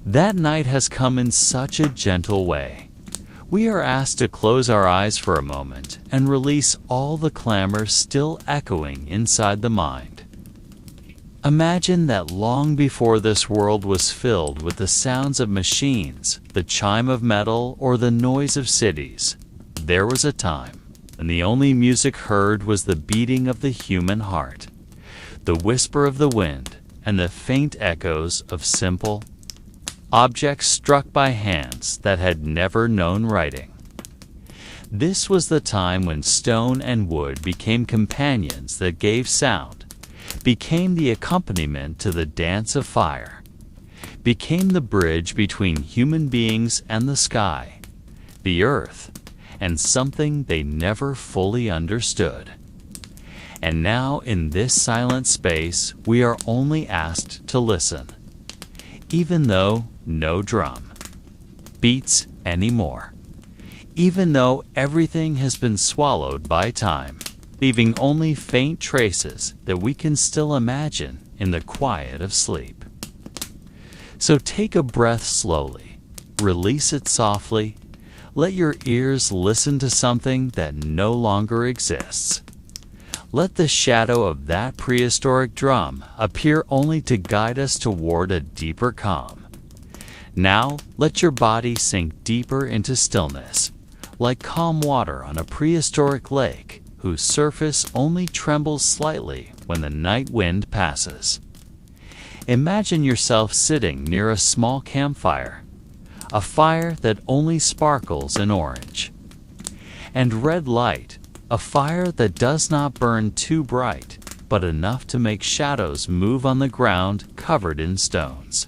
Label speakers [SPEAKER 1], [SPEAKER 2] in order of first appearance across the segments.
[SPEAKER 1] That night has come in such a gentle way. We are asked to close our eyes for a moment and release all the clamor still echoing inside the mind. Imagine that long before this world was filled with the sounds of machines, the chime of metal, or the noise of cities, there was a time when the only music heard was the beating of the human heart, the whisper of the wind, and the faint echoes of simple objects struck by hands that had never known writing. This was the time when stone and wood became companions that gave sound, became the accompaniment to the dance of fire, became the bridge between human beings and the sky, the earth, and something they never fully understood. And now in this silent space, we are only asked to listen, even though no drum beats anymore, even though everything has been swallowed by time, leaving only faint traces that we can still imagine in the quiet of sleep. So take a breath slowly, release it softly, let your ears listen to something that no longer exists. Let the shadow of that prehistoric drum appear only to guide us toward a deeper calm. Now let your body sink deeper into stillness, like calm water on a prehistoric lake whose surface only trembles slightly when the night wind passes. Imagine yourself sitting near a small campfire, a fire that only sparkles in orange, and red light, a fire that does not burn too bright, but enough to make shadows move on the ground covered in stones.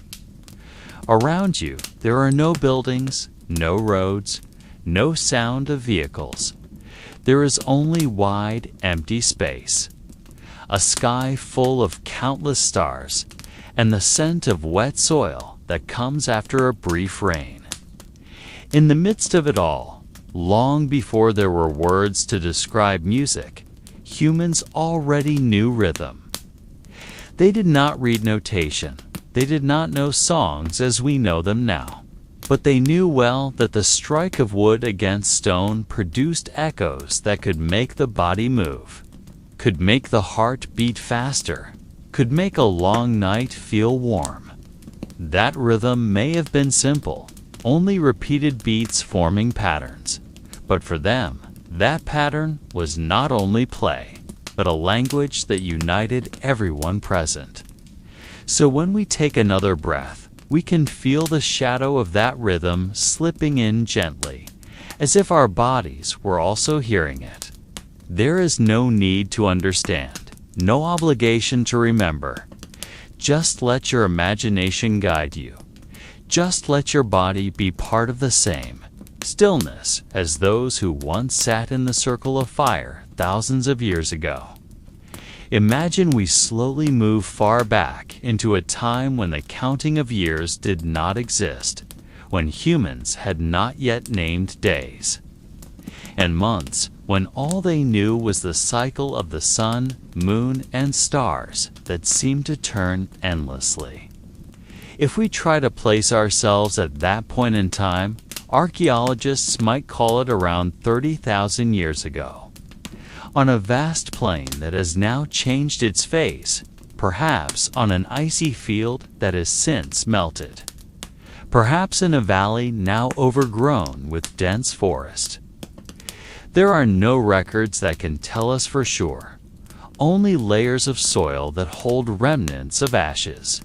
[SPEAKER 1] Around you, there are no buildings, no roads, no sound of vehicles. There is only wide, empty space, a sky full of countless stars, and the scent of wet soil that comes after a brief rain. In the midst of it all, long before there were words to describe music, humans already knew rhythm. They did not read notation. They did not know songs as we know them now. But they knew well that the strike of wood against stone produced echoes that could make the body move, could make the heart beat faster, could make a long night feel warm. That rhythm may have been simple, only repeated beats forming patterns. But for them, that pattern was not only play, but a language that united everyone present. So when we take another breath, we can feel the shadow of that rhythm slipping in gently, as if our bodies were also hearing it. There is no need to understand, no obligation to remember. Just let your imagination guide you. Just let your body be part of the same stillness as those who once sat in the circle of fire thousands of years ago. Imagine we slowly move far back into a time when the counting of years did not exist, when humans had not yet named days, and months when all they knew was the cycle of the sun, moon, and stars that seemed to turn endlessly. If we try to place ourselves at that point in time, archaeologists might call it around 30,000 years ago. On a vast plain that has now changed its face, perhaps on an icy field that has since melted, perhaps in a valley now overgrown with dense forest. There are no records that can tell us for sure, only layers of soil that hold remnants of ashes,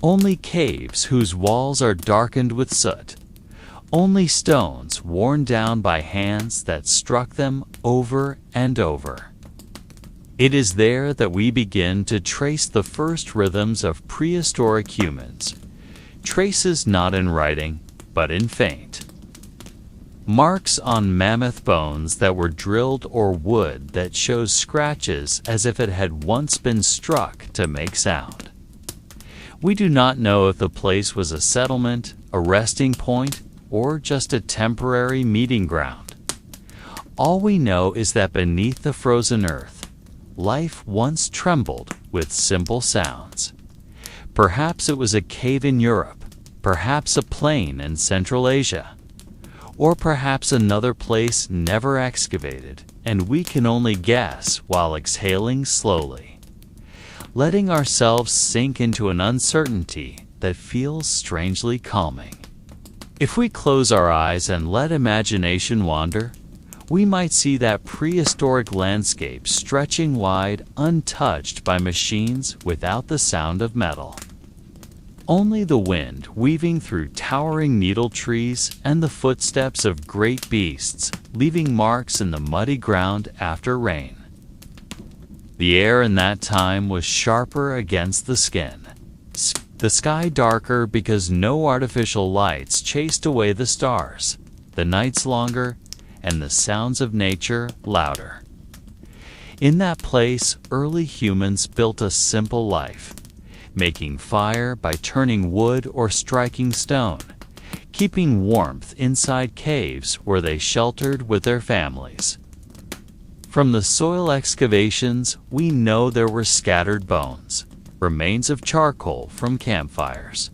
[SPEAKER 1] only caves whose walls are darkened with soot, only stones worn down by hands that struck them over and over. It is there that we begin to trace the first rhythms of prehistoric humans, traces not in writing, but in faint. Marks on mammoth bones that were drilled or wood that shows scratches as if it had once been struck to make sound. We do not know if the place was a settlement, a resting point, or just a temporary meeting ground. All we know is that beneath the frozen earth, life once trembled with simple sounds. Perhaps it was a cave in Europe, perhaps a plain in Central Asia, or perhaps another place never excavated, and we can only guess while exhaling slowly, letting ourselves sink into an uncertainty that feels strangely calming. If we close our eyes and let imagination wander, we might see that prehistoric landscape stretching wide, untouched by machines, without the sound of metal. Only the wind weaving through towering needle trees and the footsteps of great beasts, leaving marks in the muddy ground after rain. The air in that time was sharper against the skin, the sky darker because no artificial lights chased away the stars, the nights longer, and the sounds of nature louder. In that place, early humans built a simple life, making fire by turning wood or striking stone, keeping warmth inside caves where they sheltered with their families. From the soil excavations, we know there were scattered bones, remains of charcoal from campfires,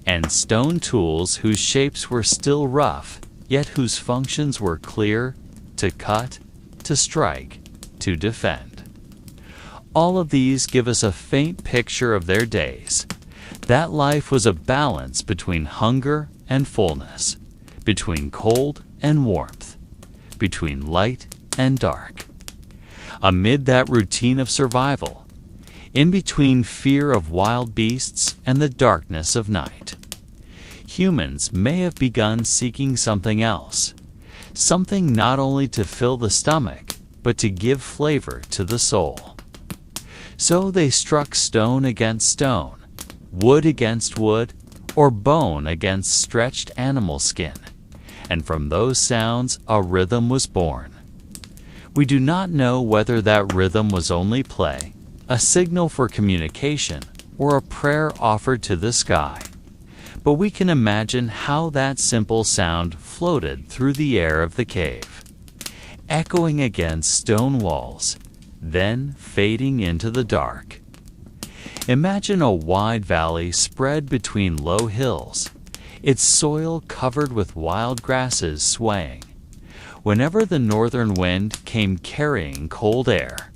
[SPEAKER 1] and stone tools whose shapes were still rough, yet whose functions were clear: to cut, to strike, to defend. All of these give us a faint picture of their days. That life was a balance between hunger and fullness, between cold and warmth, between light and dark. Amid that routine of survival, in between fear of wild beasts and the darkness of night, humans may have begun seeking something else, something not only to fill the stomach, but to give flavor to the soul. So they struck stone against stone, wood against wood, or bone against stretched animal skin, and from those sounds a rhythm was born. We do not know whether that rhythm was only play, a signal for communication, or a prayer offered to the sky, but we can imagine how that simple sound floated through the air of the cave, echoing against stone walls, then fading into the dark. Imagine a wide valley spread between low hills, its soil covered with wild grasses swaying, whenever the northern wind came carrying cold air.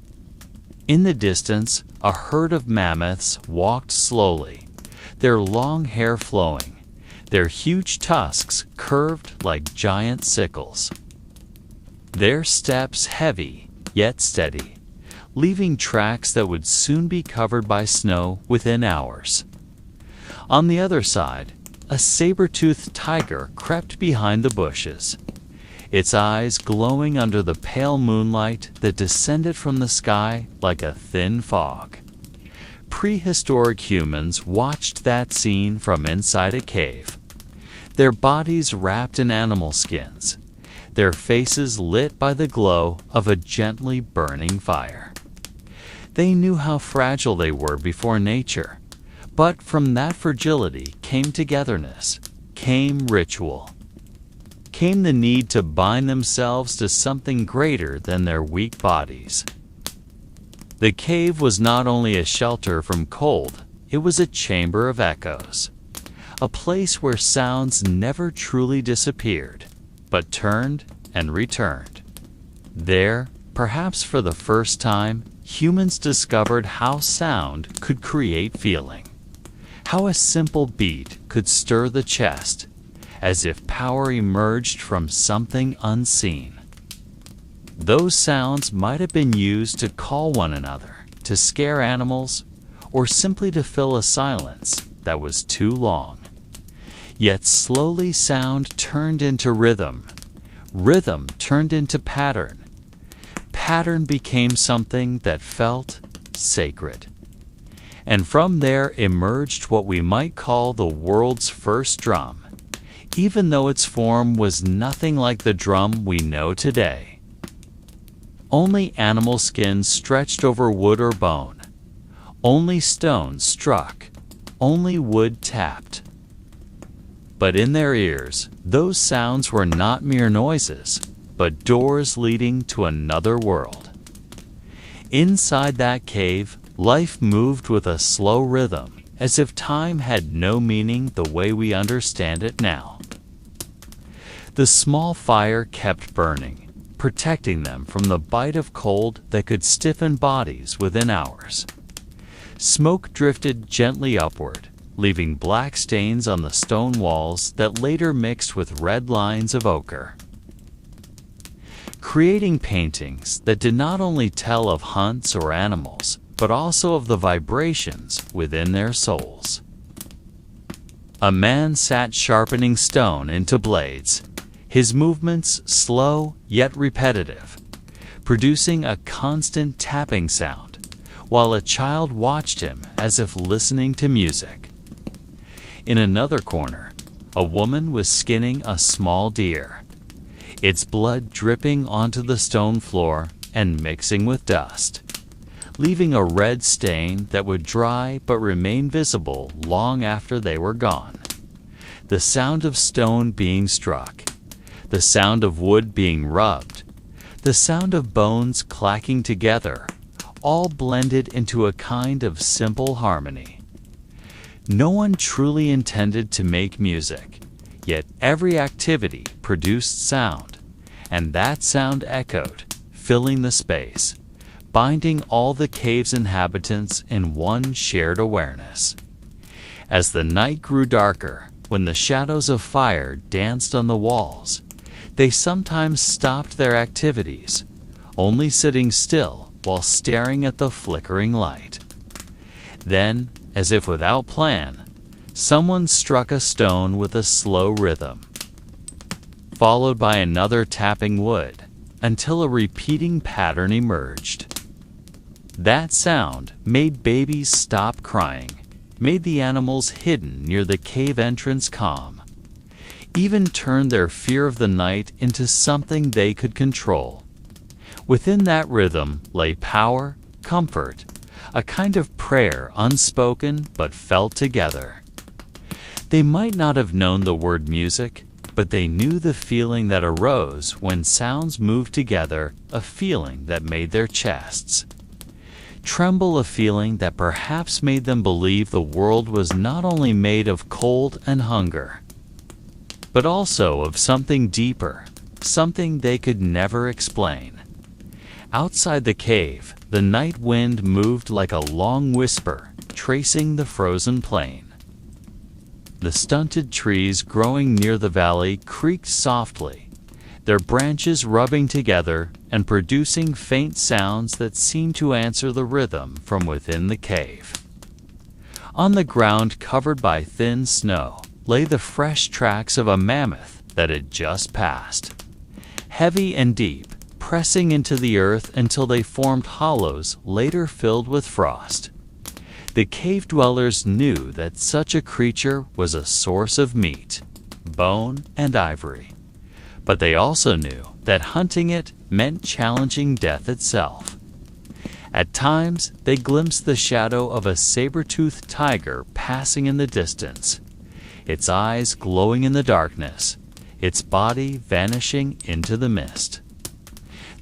[SPEAKER 1] In the distance, a herd of mammoths walked slowly, their long hair flowing, their huge tusks curved like giant sickles. Their steps heavy, yet steady, leaving tracks that would soon be covered by snow within hours. On the other side, a saber-toothed tiger crept behind the bushes, its eyes glowing under the pale moonlight that descended from the sky like a thin fog. Prehistoric humans watched that scene from inside a cave, their bodies wrapped in animal skins, their faces lit by the glow of a gently burning fire. They knew how fragile they were before nature, but from that fragility came togetherness, came ritual, came the need to bind themselves to something greater than their weak bodies. The cave was not only a shelter from cold, it was a chamber of echoes, a place where sounds never truly disappeared, but turned and returned. There, perhaps for the first time, humans discovered how sound could create feeling, how a simple beat could stir the chest, as if power emerged from something unseen. Those sounds might have been used to call one another, to scare animals, or simply to fill a silence that was too long. Yet slowly sound turned into rhythm, rhythm turned into pattern, pattern became something that felt sacred. And from there emerged what we might call the world's first drum, even though its form was nothing like the drum we know today. Only animal skin stretched over wood or bone, only stone struck, only wood tapped. But in their ears, those sounds were not mere noises, but doors leading to another world. Inside that cave, life moved with a slow rhythm, as if time had no meaning the way we understand it now. The small fire kept burning, protecting them from the bite of cold that could stiffen bodies within hours. Smoke drifted gently upward, leaving black stains on the stone walls that later mixed with red lines of ochre, creating paintings that did not only tell of hunts or animals, but also of the vibrations within their souls. A man sat sharpening stone into blades, his movements slow yet repetitive, producing a constant tapping sound, while a child watched him as if listening to music. In another corner, a woman was skinning a small deer, its blood dripping onto the stone floor and mixing with dust, leaving a red stain that would dry but remain visible long after they were gone. The sound of stone being struck, the sound of wood being rubbed, the sound of bones clacking together, all blended into a kind of simple harmony. No one truly intended to make music, yet every activity produced sound, and that sound echoed, filling the space, binding all the cave's inhabitants in one shared awareness. As the night grew darker, when the shadows of fire danced on the walls, they sometimes stopped their activities, only sitting still while staring at the flickering light. Then, as if without plan, someone struck a stone with a slow rhythm, followed by another tapping wood, until a repeating pattern emerged. That sound made babies stop crying, made the animals hidden near the cave entrance calm, even turned their fear of the night into something they could control. Within that rhythm lay power, comfort, a kind of prayer unspoken but felt together. They might not have known the word music, but they knew the feeling that arose when sounds moved together, a feeling that made their chests tremble, a feeling that perhaps made them believe the world was not only made of cold and hunger, but also of something deeper, something they could never explain. Outside the cave, the night wind moved like a long whisper, tracing the frozen plain. The stunted trees growing near the valley creaked softly, their branches rubbing together and producing faint sounds that seemed to answer the rhythm from within the cave. On the ground covered by thin snow lay the fresh tracks of a mammoth that had just passed, heavy and deep, pressing into the earth until they formed hollows later filled with frost. The cave dwellers knew that such a creature was a source of meat, bone, and ivory, but they also knew that hunting it meant challenging death itself. At times, they glimpsed the shadow of a saber-toothed tiger passing in the distance, its eyes glowing in the darkness, its body vanishing into the mist.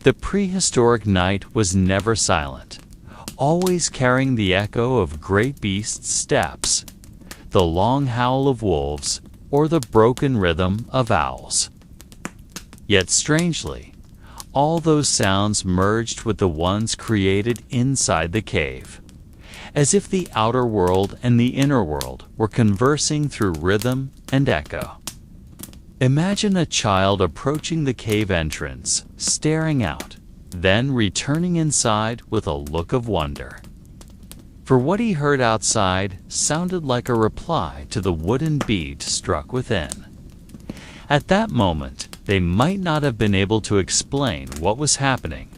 [SPEAKER 1] The prehistoric night was never silent, always carrying the echo of great beasts' steps, the long howl of wolves, or the broken rhythm of owls. Yet strangely, all those sounds merged with the ones created inside the cave, as if the outer world and the inner world were conversing through rhythm and echo. Imagine a child approaching the cave entrance, staring out, then returning inside with a look of wonder. For what he heard outside sounded like a reply to the wooden beat struck within. At that moment, they might not have been able to explain what was happening,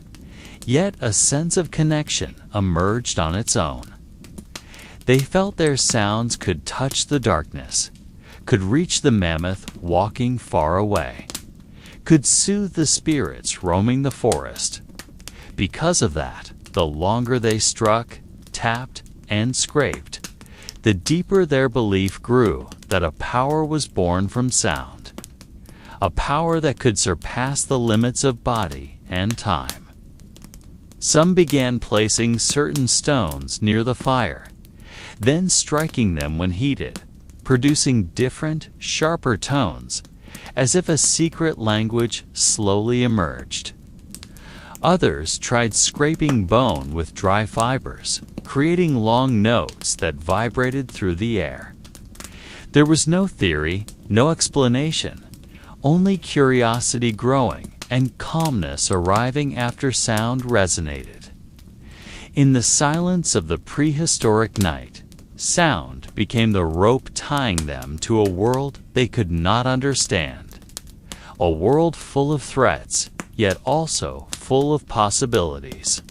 [SPEAKER 1] yet a sense of connection emerged on its own. They felt their sounds could touch the darkness, could reach the mammoth walking far away, could soothe the spirits roaming the forest. Because of that, the longer they struck, tapped, and scraped, the deeper their belief grew that a power was born from sound, a power that could surpass the limits of body and time. Some began placing certain stones near the fire. then striking them when heated, producing different, sharper tones, as if a secret language slowly emerged. Others tried scraping bone with dry fibers, creating long notes that vibrated through the air. There was no theory, no explanation, only curiosity growing and calmness arriving after sound resonated. In the silence of the prehistoric night, sound became the rope tying them to a world they could not understand. A world full of threats, yet also full of possibilities.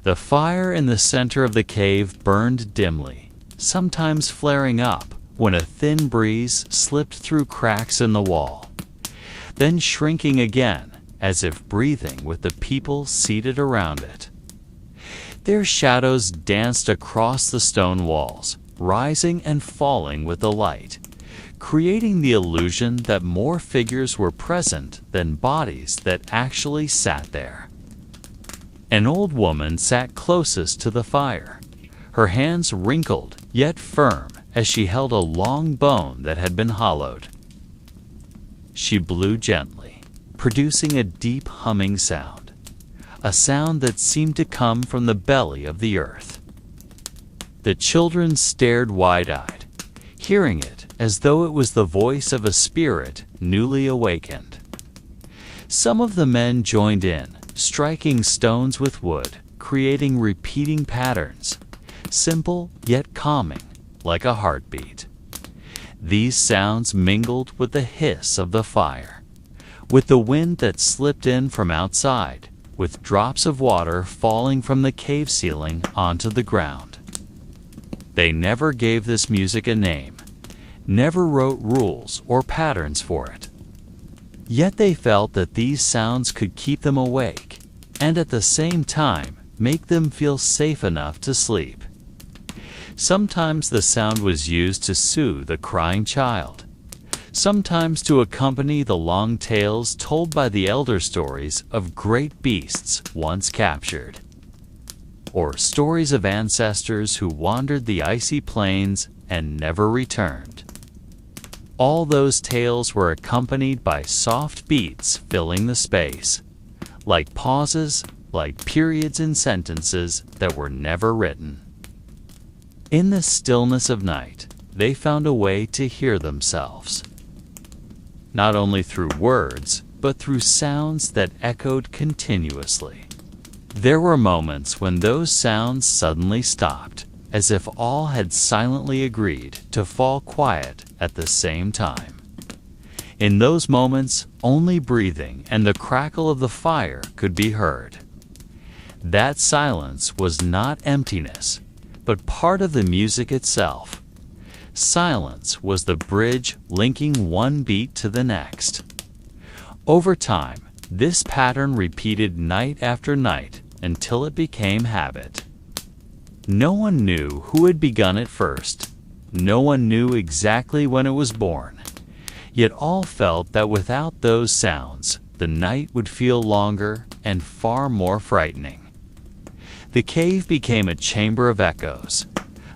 [SPEAKER 1] The fire in the center of the cave burned dimly, sometimes flaring up when a thin breeze slipped through cracks in the wall, then shrinking again as if breathing with the people seated around it. Their shadows danced across the stone walls, rising and falling with the light, creating the illusion that more figures were present than bodies that actually sat there. An old woman sat closest to the fire, her hands wrinkled yet firm as she held a long bone that had been hollowed. She blew gently, producing a deep humming sound, a sound that seemed to come from the belly of the earth. The children stared wide-eyed, hearing it as though it was the voice of a spirit newly awakened. Some of the men joined in, striking stones with wood, creating repeating patterns, simple yet calming, like a heartbeat. These sounds mingled with the hiss of the fire, with the wind that slipped in from outside, with drops of water falling from the cave ceiling onto the ground. They never gave this music a name, never wrote rules or patterns for it. Yet they felt that these sounds could keep them awake, and at the same time make them feel safe enough to sleep. Sometimes the sound was used to soothe a crying child, sometimes to accompany the long tales told by the elder stories of great beasts once captured, or stories of ancestors who wandered the icy plains and never returned. All those tales were accompanied by soft beats filling the space, like pauses, like periods in sentences that were never written. In the stillness of night, they found a way to hear themselves, not only through words, but through sounds that echoed continuously. There were moments when those sounds suddenly stopped, as if all had silently agreed to fall quiet at the same time. In those moments, only breathing and the crackle of the fire could be heard. That silence was not emptiness, but part of the music itself. Silence was the bridge linking one beat to the next. Over time, this pattern repeated night after night until it became habit. No one knew who had begun it first. No one knew exactly when it was born. Yet all felt that without those sounds, the night would feel longer and far more frightening. The cave became a chamber of echoes,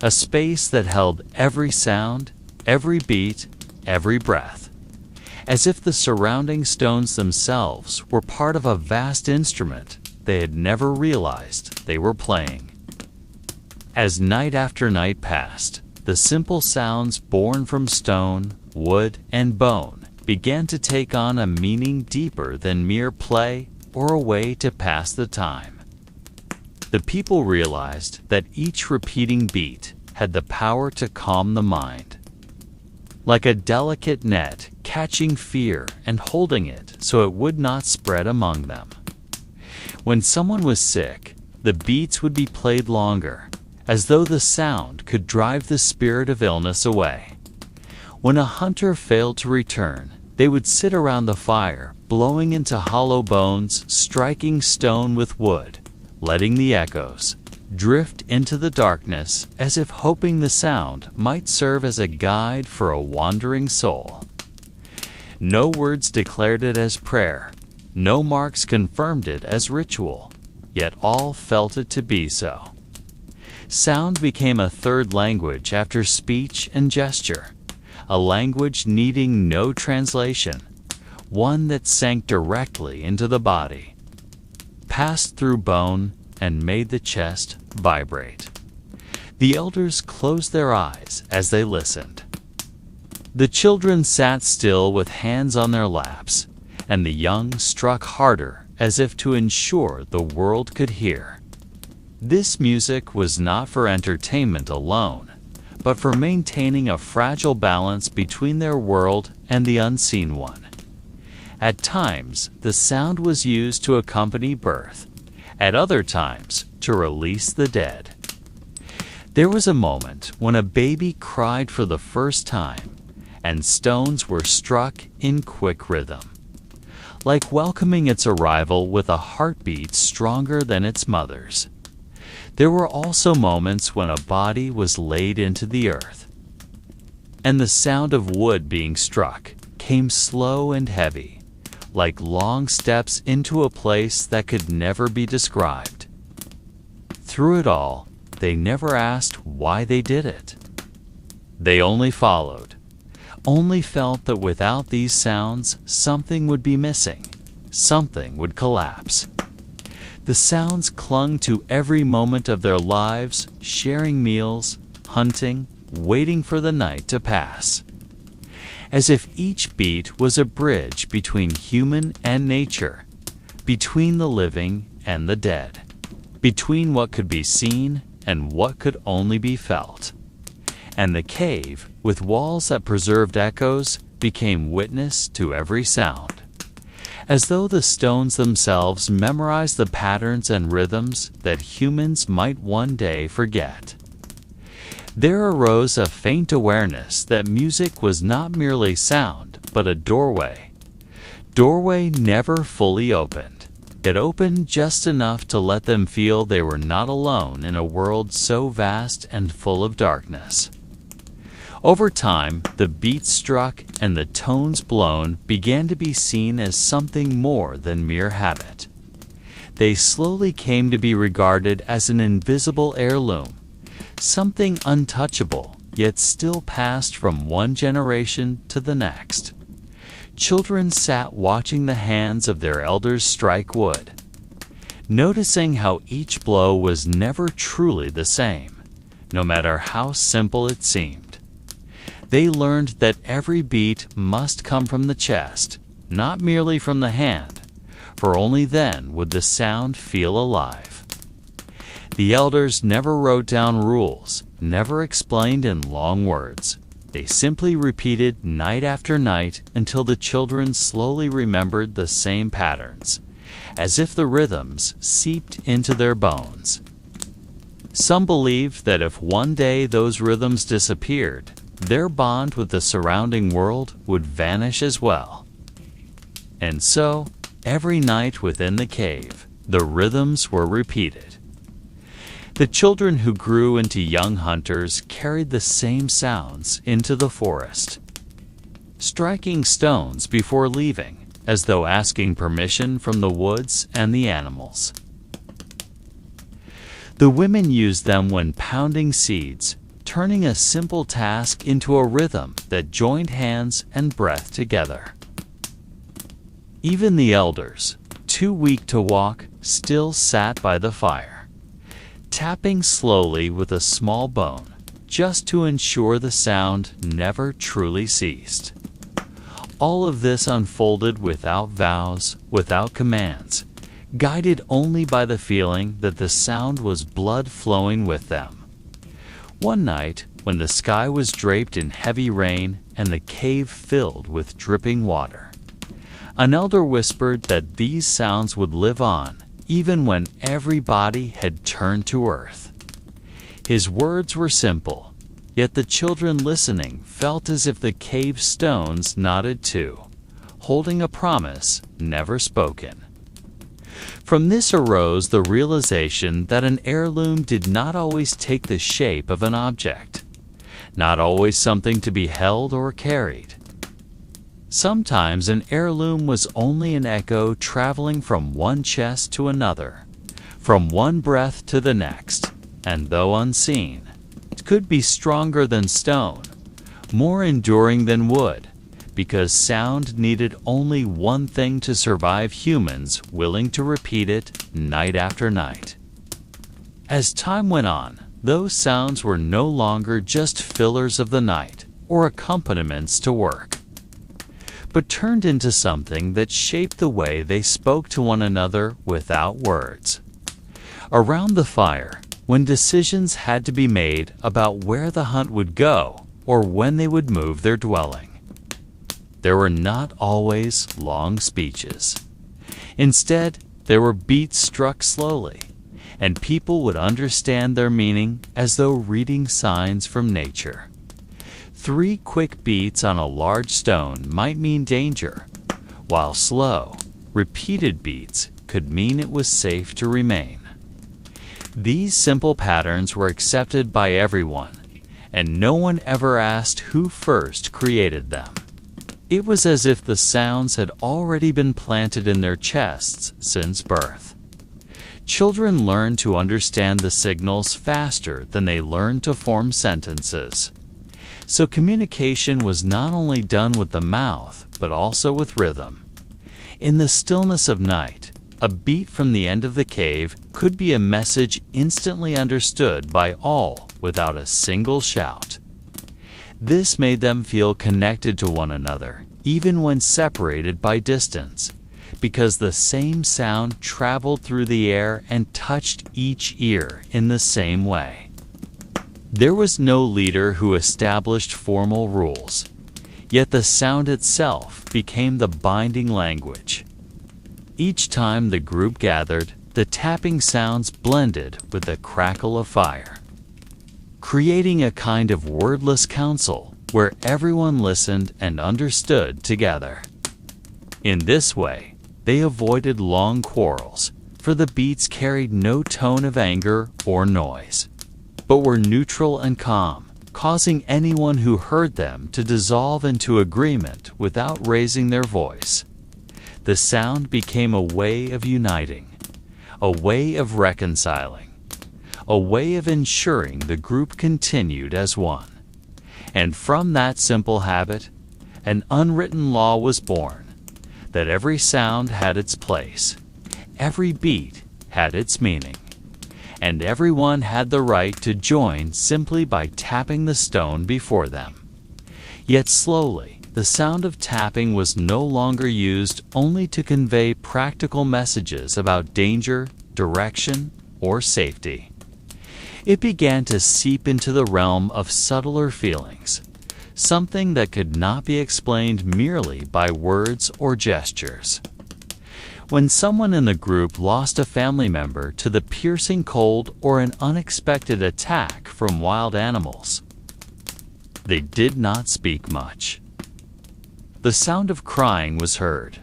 [SPEAKER 1] a space that held every sound, every beat, every breath, as if the surrounding stones themselves were part of a vast instrument they had never realized they were playing. As night after night passed, the simple sounds born from stone, wood, and bone began to take on a meaning deeper than mere play or a way to pass the time. The people realized that each repeating beat had the power to calm the mind, like a delicate net catching fear and holding it so it would not spread among them. When someone was sick, the beats would be played longer, as though the sound could drive the spirit of illness away. When a hunter failed to return, they would sit around the fire, blowing into hollow bones, striking stone with wood, letting the echoes drift into the darkness as if hoping the sound might serve as a guide for a wandering soul. No words declared it as prayer, no marks confirmed it as ritual, yet all felt it to be so. Sound became a third language after speech and gesture, a language needing no translation, one that sank directly into the body, passed through bone, and made the chest vibrate. The elders closed their eyes as they listened. The children sat still with hands on their laps, and the young struck harder as if to ensure the world could hear. This music was not for entertainment alone, but for maintaining a fragile balance between their world and the unseen one. At times, the sound was used to accompany birth, at other times, to release the dead. There was a moment when a baby cried for the first time, and stones were struck in quick rhythm, like welcoming its arrival with a heartbeat stronger than its mother's. There were also moments when a body was laid into the earth, and the sound of wood being struck came slow and heavy, like long steps into a place that could never be described. Through it all, they never asked why they did it. They only followed, only felt that without these sounds, something would be missing, something would collapse. The sounds clung to every moment of their lives, sharing meals, hunting, waiting for the night to pass. As if each beat was a bridge between human and nature, between the living and the dead, between what could be seen and what could only be felt. And the cave, with walls that preserved echoes, became witness to every sound, as though the stones themselves memorized the patterns and rhythms that humans might one day forget. There arose a faint awareness that music was not merely sound, but a doorway. Doorway never fully opened. It opened just enough to let them feel they were not alone in a world so vast and full of darkness. Over time, the beats struck and the tones blown began to be seen as something more than mere habit. They slowly came to be regarded as an invisible heirloom, something untouchable, yet still passed from one generation to the next. Children sat watching the hands of their elders strike wood, noticing how each blow was never truly the same, no matter how simple it seemed. They learned that every beat must come from the chest, not merely from the hand, for only then would the sound feel alive. The elders never wrote down rules, never explained in long words. They simply repeated night after night until the children slowly remembered the same patterns, as if the rhythms seeped into their bones. Some believed that if one day those rhythms disappeared, their bond with the surrounding world would vanish as well. And so, every night within the cave, the rhythms were repeated. The children who grew into young hunters carried the same sounds into the forest, striking stones before leaving, as though asking permission from the woods and the animals. The women used them when pounding seeds, turning a simple task into a rhythm that joined hands and breath together. Even the elders, too weak to walk, still sat by the fire, tapping slowly with a small bone, just to ensure the sound never truly ceased. All of this unfolded without vows, without commands, guided only by the feeling that the sound was blood flowing with them. One night, when the sky was draped in heavy rain and the cave filled with dripping water, an elder whispered that these sounds would live on, even when every body had turned to earth. His words were simple, yet the children listening felt as if the cave stones nodded too, holding a promise never spoken. From this arose the realization that an heirloom did not always take the shape of an object, not always something to be held or carried. Sometimes an heirloom was only an echo traveling from one chest to another, from one breath to the next, and though unseen, could be stronger than stone, more enduring than wood, because sound needed only one thing to survive humans willing to repeat it night after night. As time went on, those sounds were no longer just fillers of the night or accompaniments to work, but turned into something that shaped the way they spoke to one another without words. Around the fire, when decisions had to be made about where the hunt would go or when they would move their dwelling, there were not always long speeches. Instead, there were beats struck slowly, and people would understand their meaning as though reading signs from nature. 3 quick beats on a large stone might mean danger, while slow, repeated beats could mean it was safe to remain. These simple patterns were accepted by everyone, and no one ever asked who first created them. It was as if the sounds had already been planted in their chests since birth. Children learn to understand the signals faster than they learn to form sentences. So communication was not only done with the mouth, but also with rhythm. In the stillness of night, a beat from the end of the cave could be a message instantly understood by all without a single shout. This made them feel connected to one another, even when separated by distance, because the same sound traveled through the air and touched each ear in the same way. There was no leader who established formal rules, yet the sound itself became the binding language. Each time the group gathered, the tapping sounds blended with the crackle of fire, creating a kind of wordless council where everyone listened and understood together. In this way, they avoided long quarrels, for the beats carried no tone of anger or noise, but were neutral and calm, causing anyone who heard them to dissolve into agreement without raising their voice. The sound became a way of uniting, a way of reconciling, a way of ensuring the group continued as one. And from that simple habit, an unwritten law was born, that every sound had its place, every beat had its meaning, and everyone had the right to join simply by tapping the stone before them. Yet slowly, the sound of tapping was no longer used only to convey practical messages about danger, direction, or safety. It began to seep into the realm of subtler feelings, something that could not be explained merely by words or gestures. When someone in the group lost a family member to the piercing cold or an unexpected attack from wild animals, they did not speak much. The sound of crying was heard,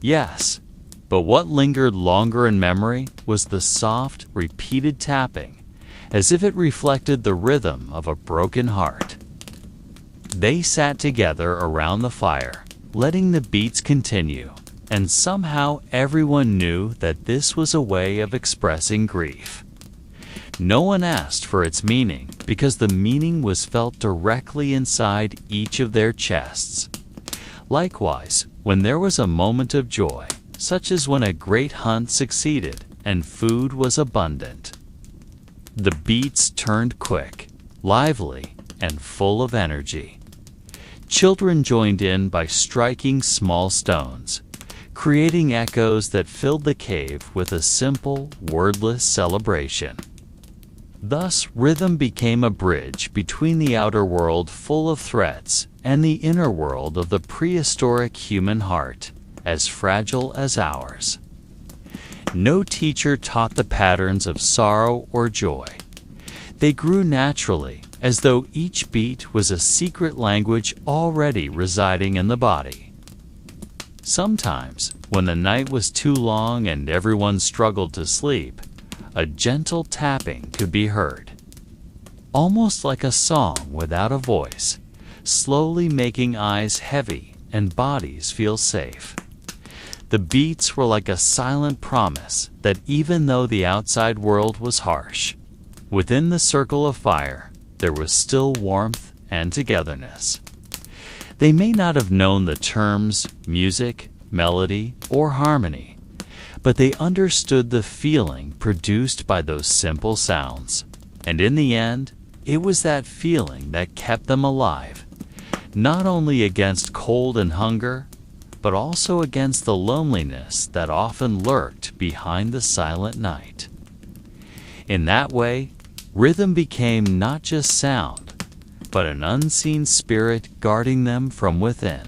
[SPEAKER 1] yes, but what lingered longer in memory was the soft, repeated tapping, as if it reflected the rhythm of a broken heart. They sat together around the fire, letting the beats continue, and somehow everyone knew that this was a way of expressing grief. No one asked for its meaning because the meaning was felt directly inside each of their chests. Likewise, when there was a moment of joy, such as when a great hunt succeeded and food was abundant, the beats turned quick, lively, and full of energy. Children joined in by striking small stones, creating echoes that filled the cave with a simple, wordless celebration. Thus, rhythm became a bridge between the outer world full of threats and the inner world of the prehistoric human heart, as fragile as ours. No teacher taught the patterns of sorrow or joy. They grew naturally, as though each beat was a secret language already residing in the body. Sometimes, when the night was too long and everyone struggled to sleep, a gentle tapping could be heard, almost like a song without a voice, slowly making eyes heavy and bodies feel safe. The beats were like a silent promise that even though the outside world was harsh, Within the circle of fire, there was still warmth and togetherness. They may not have known the terms music, melody, or harmony, but they understood the feeling produced by those simple sounds. And in the end, it was that feeling that kept them alive, not only against cold and hunger, but also against the loneliness that often lurked behind the silent night. In that way, rhythm became not just sound, but an unseen spirit guarding them from within.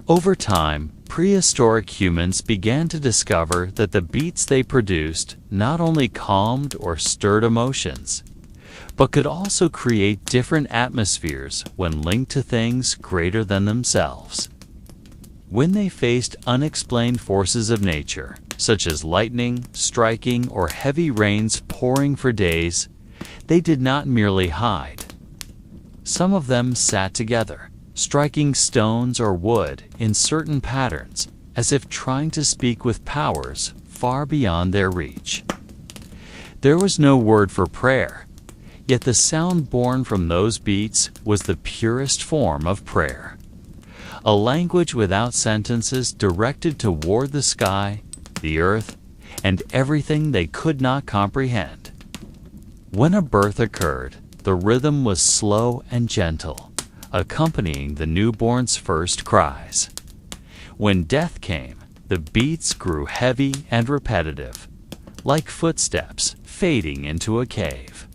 [SPEAKER 1] Over time, prehistoric humans began to discover that the beats they produced not only calmed or stirred emotions, but could also create different atmospheres when linked to things greater than themselves. When they faced unexplained forces of nature, such as lightning striking or heavy rains pouring for days, they did not merely hide. Some of them sat together, striking stones or wood in certain patterns, as if trying to speak with powers far beyond their reach. There was no word for prayer, yet the sound born from those beats was the purest form of prayer. A language without sentences directed toward the sky, the earth, and everything they could not comprehend. When a birth occurred, the rhythm was slow and gentle, accompanying the newborn's first cries. When death came, the beats grew heavy and repetitive, like footsteps fading into a cave.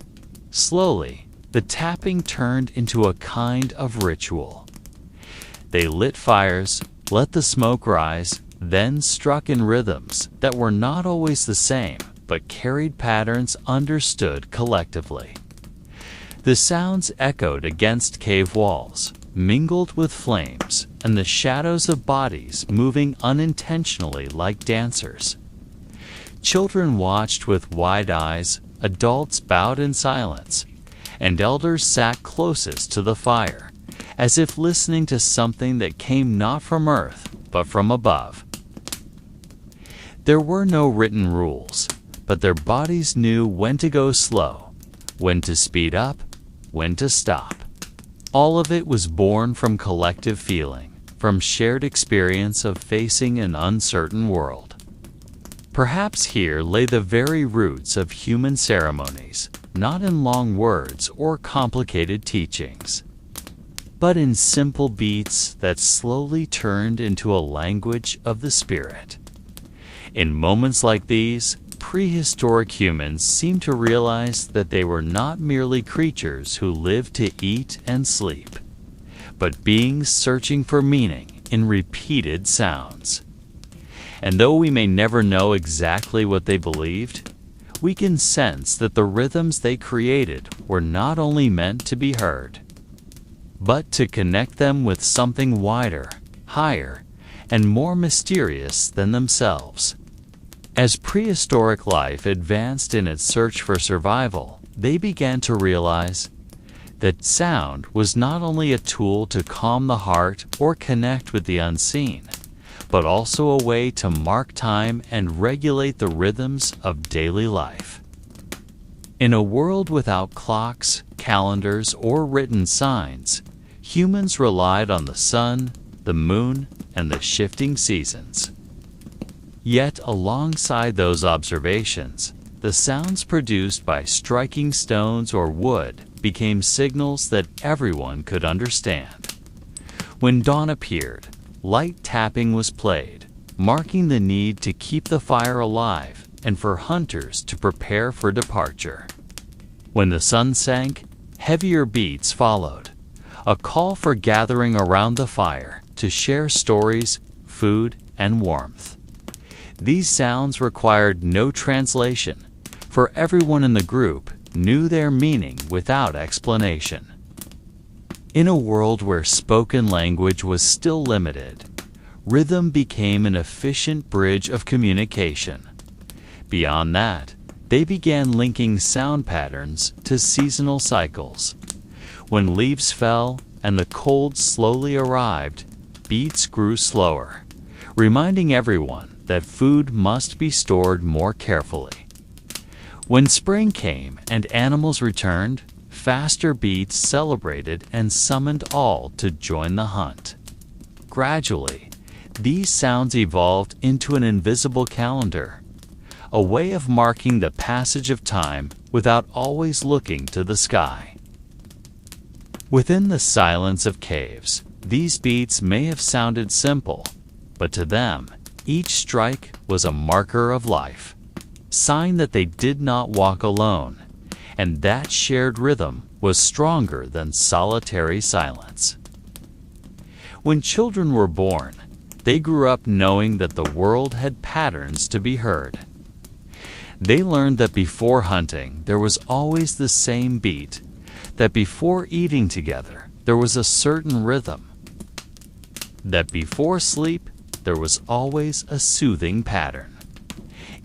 [SPEAKER 1] Slowly, the tapping turned into a kind of ritual. They lit fires, let the smoke rise, then struck in rhythms that were not always the same, but carried patterns understood collectively. The sounds echoed against cave walls, mingled with flames, and the shadows of bodies moving unintentionally like dancers. Children watched with wide eyes, adults bowed in silence, and elders sat closest to the fire, as if listening to something that came not from earth, but from above. There were no written rules, but their bodies knew when to go slow, when to speed up, when to stop. All of it was born from collective feeling, from shared experience of facing an uncertain world. Perhaps here lay the very roots of human ceremonies, not in long words or complicated teachings, but in simple beats that slowly turned into a language of the spirit. In moments like these, prehistoric humans seemed to realize that they were not merely creatures who lived to eat and sleep, but beings searching for meaning in repeated sounds. And though we may never know exactly what they believed, we can sense that the rhythms they created were not only meant to be heard, but to connect them with something wider, higher, and more mysterious than themselves. As prehistoric life advanced in its search for survival, they began to realize that sound was not only a tool to calm the heart or connect with the unseen, but also a way to mark time and regulate the rhythms of daily life. In a world without clocks, calendars, or written signs, humans relied on the sun, the moon, and the shifting seasons. Yet, alongside those observations, the sounds produced by striking stones or wood became signals that everyone could understand. When dawn appeared, light tapping was played, marking the need to keep the fire alive and for hunters to prepare for departure. When the sun sank, heavier beats followed, a call for gathering around the fire to share stories, food, and warmth. These sounds required no translation, for everyone in the group knew their meaning without explanation. In a world where spoken language was still limited, rhythm became an efficient bridge of communication. Beyond that, they began linking sound patterns to seasonal cycles. When leaves fell and the cold slowly arrived, beats grew slower, reminding everyone that food must be stored more carefully. When spring came and animals returned, faster beats celebrated and summoned all to join the hunt. Gradually, these sounds evolved into an invisible calendar, a way of marking the passage of time without always looking to the sky. Within the silence of caves, these beats may have sounded simple, but to them, each strike was a marker of life, sign that they did not walk alone, and that shared rhythm was stronger than solitary silence. When children were born, they grew up knowing that the world had patterns to be heard. They learned that before hunting, there was always the same beat, that before eating together, there was a certain rhythm, that before sleep, there was always a soothing pattern.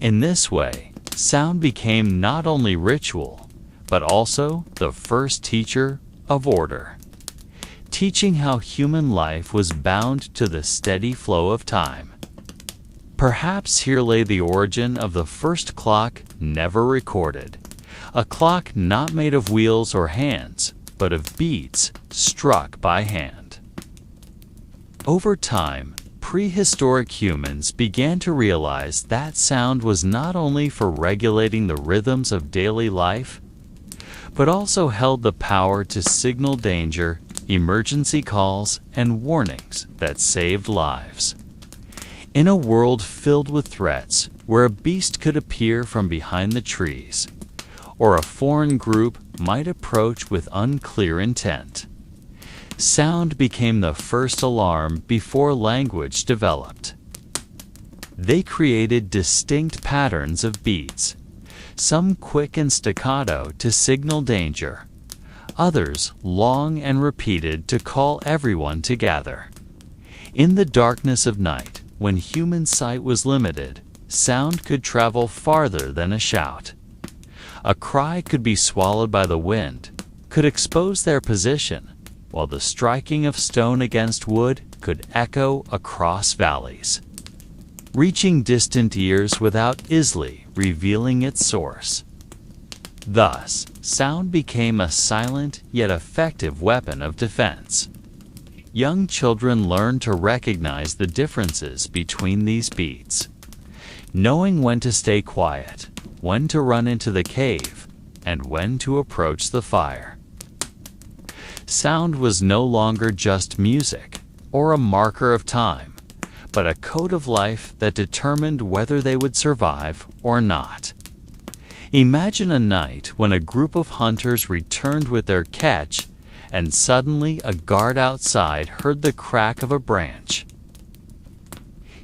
[SPEAKER 1] In this way, sound became not only ritual, but also the first teacher of order, teaching how human life was bound to the steady flow of time. Perhaps here lay the origin of the first clock never recorded, a clock not made of wheels or hands, but of beats struck by hand. Over time, prehistoric humans began to realize that sound was not only for regulating the rhythms of daily life, but also held the power to signal danger, emergency calls, and warnings that saved lives. In a world filled with threats, where a beast could appear from behind the trees, or a foreign group might approach with unclear intent, sound became the first alarm before language developed. They created distinct patterns of beats, some quick and staccato to signal danger, others long and repeated to call everyone to gather. In the darkness of night, when human sight was limited, sound could travel farther than a shout. A cry could be swallowed by the wind, could expose their position, while the striking of stone against wood could echo across valleys, reaching distant ears without easily revealing its source. Thus, sound became a silent yet effective weapon of defense. Young children learn to recognize the differences between these beats, knowing when to stay quiet, when to run into the cave, and when to approach the fire. Sound was no longer just music or a marker of time, but a code of life that determined whether they would survive or not. Imagine a night when a group of hunters returned with their catch, and suddenly a guard outside heard the crack of a branch.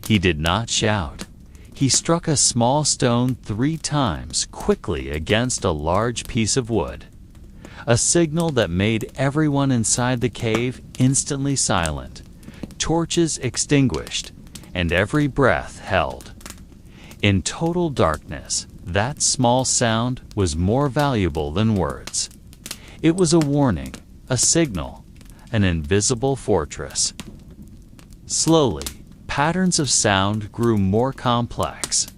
[SPEAKER 1] He did not shout. He struck a small stone 3 times quickly against a large piece of wood, a signal that made everyone inside the cave instantly silent, torches extinguished, and every breath held. In total darkness, that small sound was more valuable than words. It was a warning, a signal, an invisible fortress. Slowly, patterns of sound grew more complex.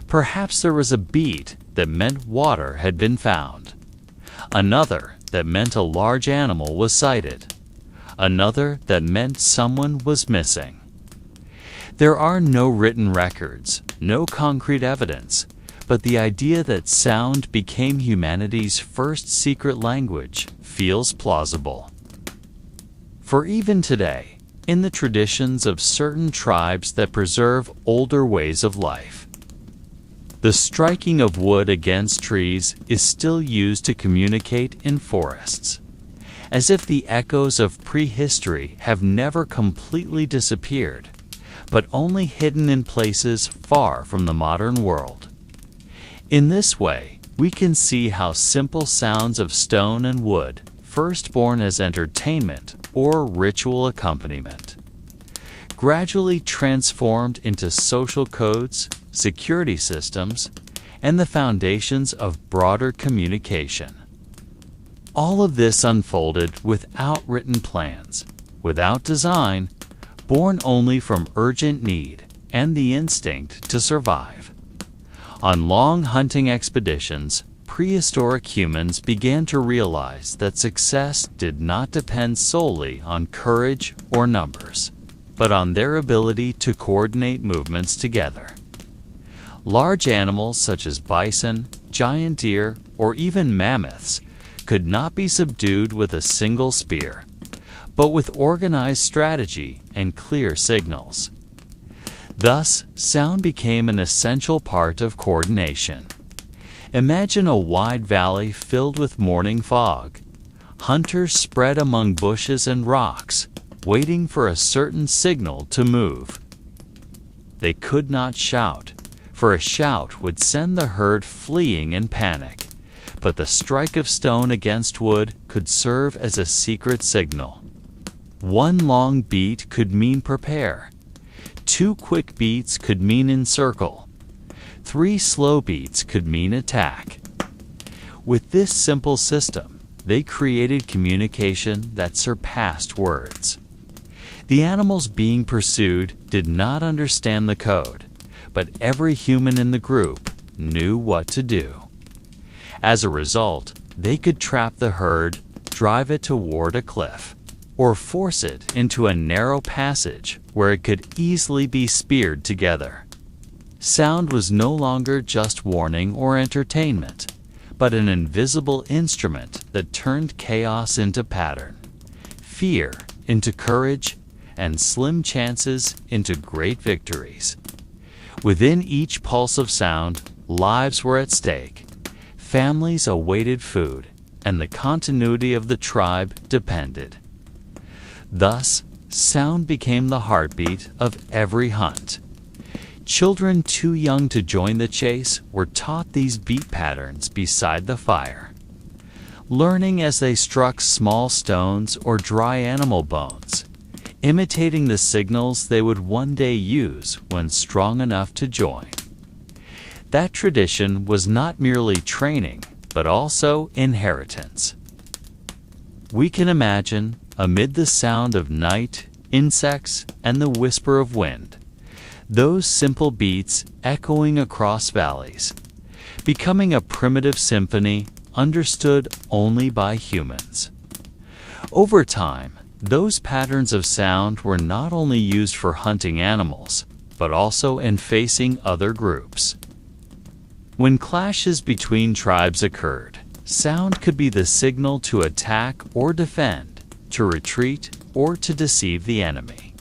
[SPEAKER 1] Perhaps there was a beat that meant water had been found, another that meant a large animal was sighted, another that meant someone was missing. There are no written records, no concrete evidence, but the idea that sound became humanity's first secret language feels plausible. For even today, in the traditions of certain tribes that preserve older ways of life, the striking of wood against trees is still used to communicate in forests, as if the echoes of prehistory have never completely disappeared, but only hidden in places far from the modern world. In this way, we can see how simple sounds of stone and wood, first born as entertainment or ritual accompaniment, gradually transformed into social codes, security systems, and the foundations of broader communication. All of this unfolded without written plans, without design, born only from urgent need and the instinct to survive. On long hunting expeditions, prehistoric humans began to realize that success did not depend solely on courage or numbers, but on their ability to coordinate movements together. Large animals such as bison, giant deer, or even mammoths could not be subdued with a single spear, but with organized strategy and clear signals. Thus, sound became an essential part of coordination. Imagine a wide valley filled with morning fog. Hunters spread among bushes and rocks, waiting for a certain signal to move. They could not shout, for a shout would send the herd fleeing in panic, but the strike of stone against wood could serve as a secret signal. One long beat could mean prepare. 2 quick beats could mean encircle. 3 slow beats could mean attack. With this simple system, they created communication that surpassed words. The animals being pursued did not understand the code, but every human in the group knew what to do. As a result, they could trap the herd, drive it toward a cliff, or force it into a narrow passage where it could easily be speared together. Sound was no longer just warning or entertainment, but an invisible instrument that turned chaos into pattern, fear into courage, and slim chances into great victories. Within each pulse of sound, lives were at stake, families awaited food, and the continuity of the tribe depended. Thus, sound became the heartbeat of every hunt. Children too young to join the chase were taught these beat patterns beside the fire, learning as they struck small stones or dry animal bones, imitating the signals they would one day use when strong enough to join. That tradition was not merely training, but also inheritance. We can imagine, amid the sound of night, insects, and the whisper of wind, those simple beats echoing across valleys, becoming a primitive symphony understood only by humans. Over time, those patterns of sound were not only used for hunting animals, but also in facing other groups. When clashes between tribes occurred, sound could be the signal to attack or defend, to retreat or to deceive the enemy.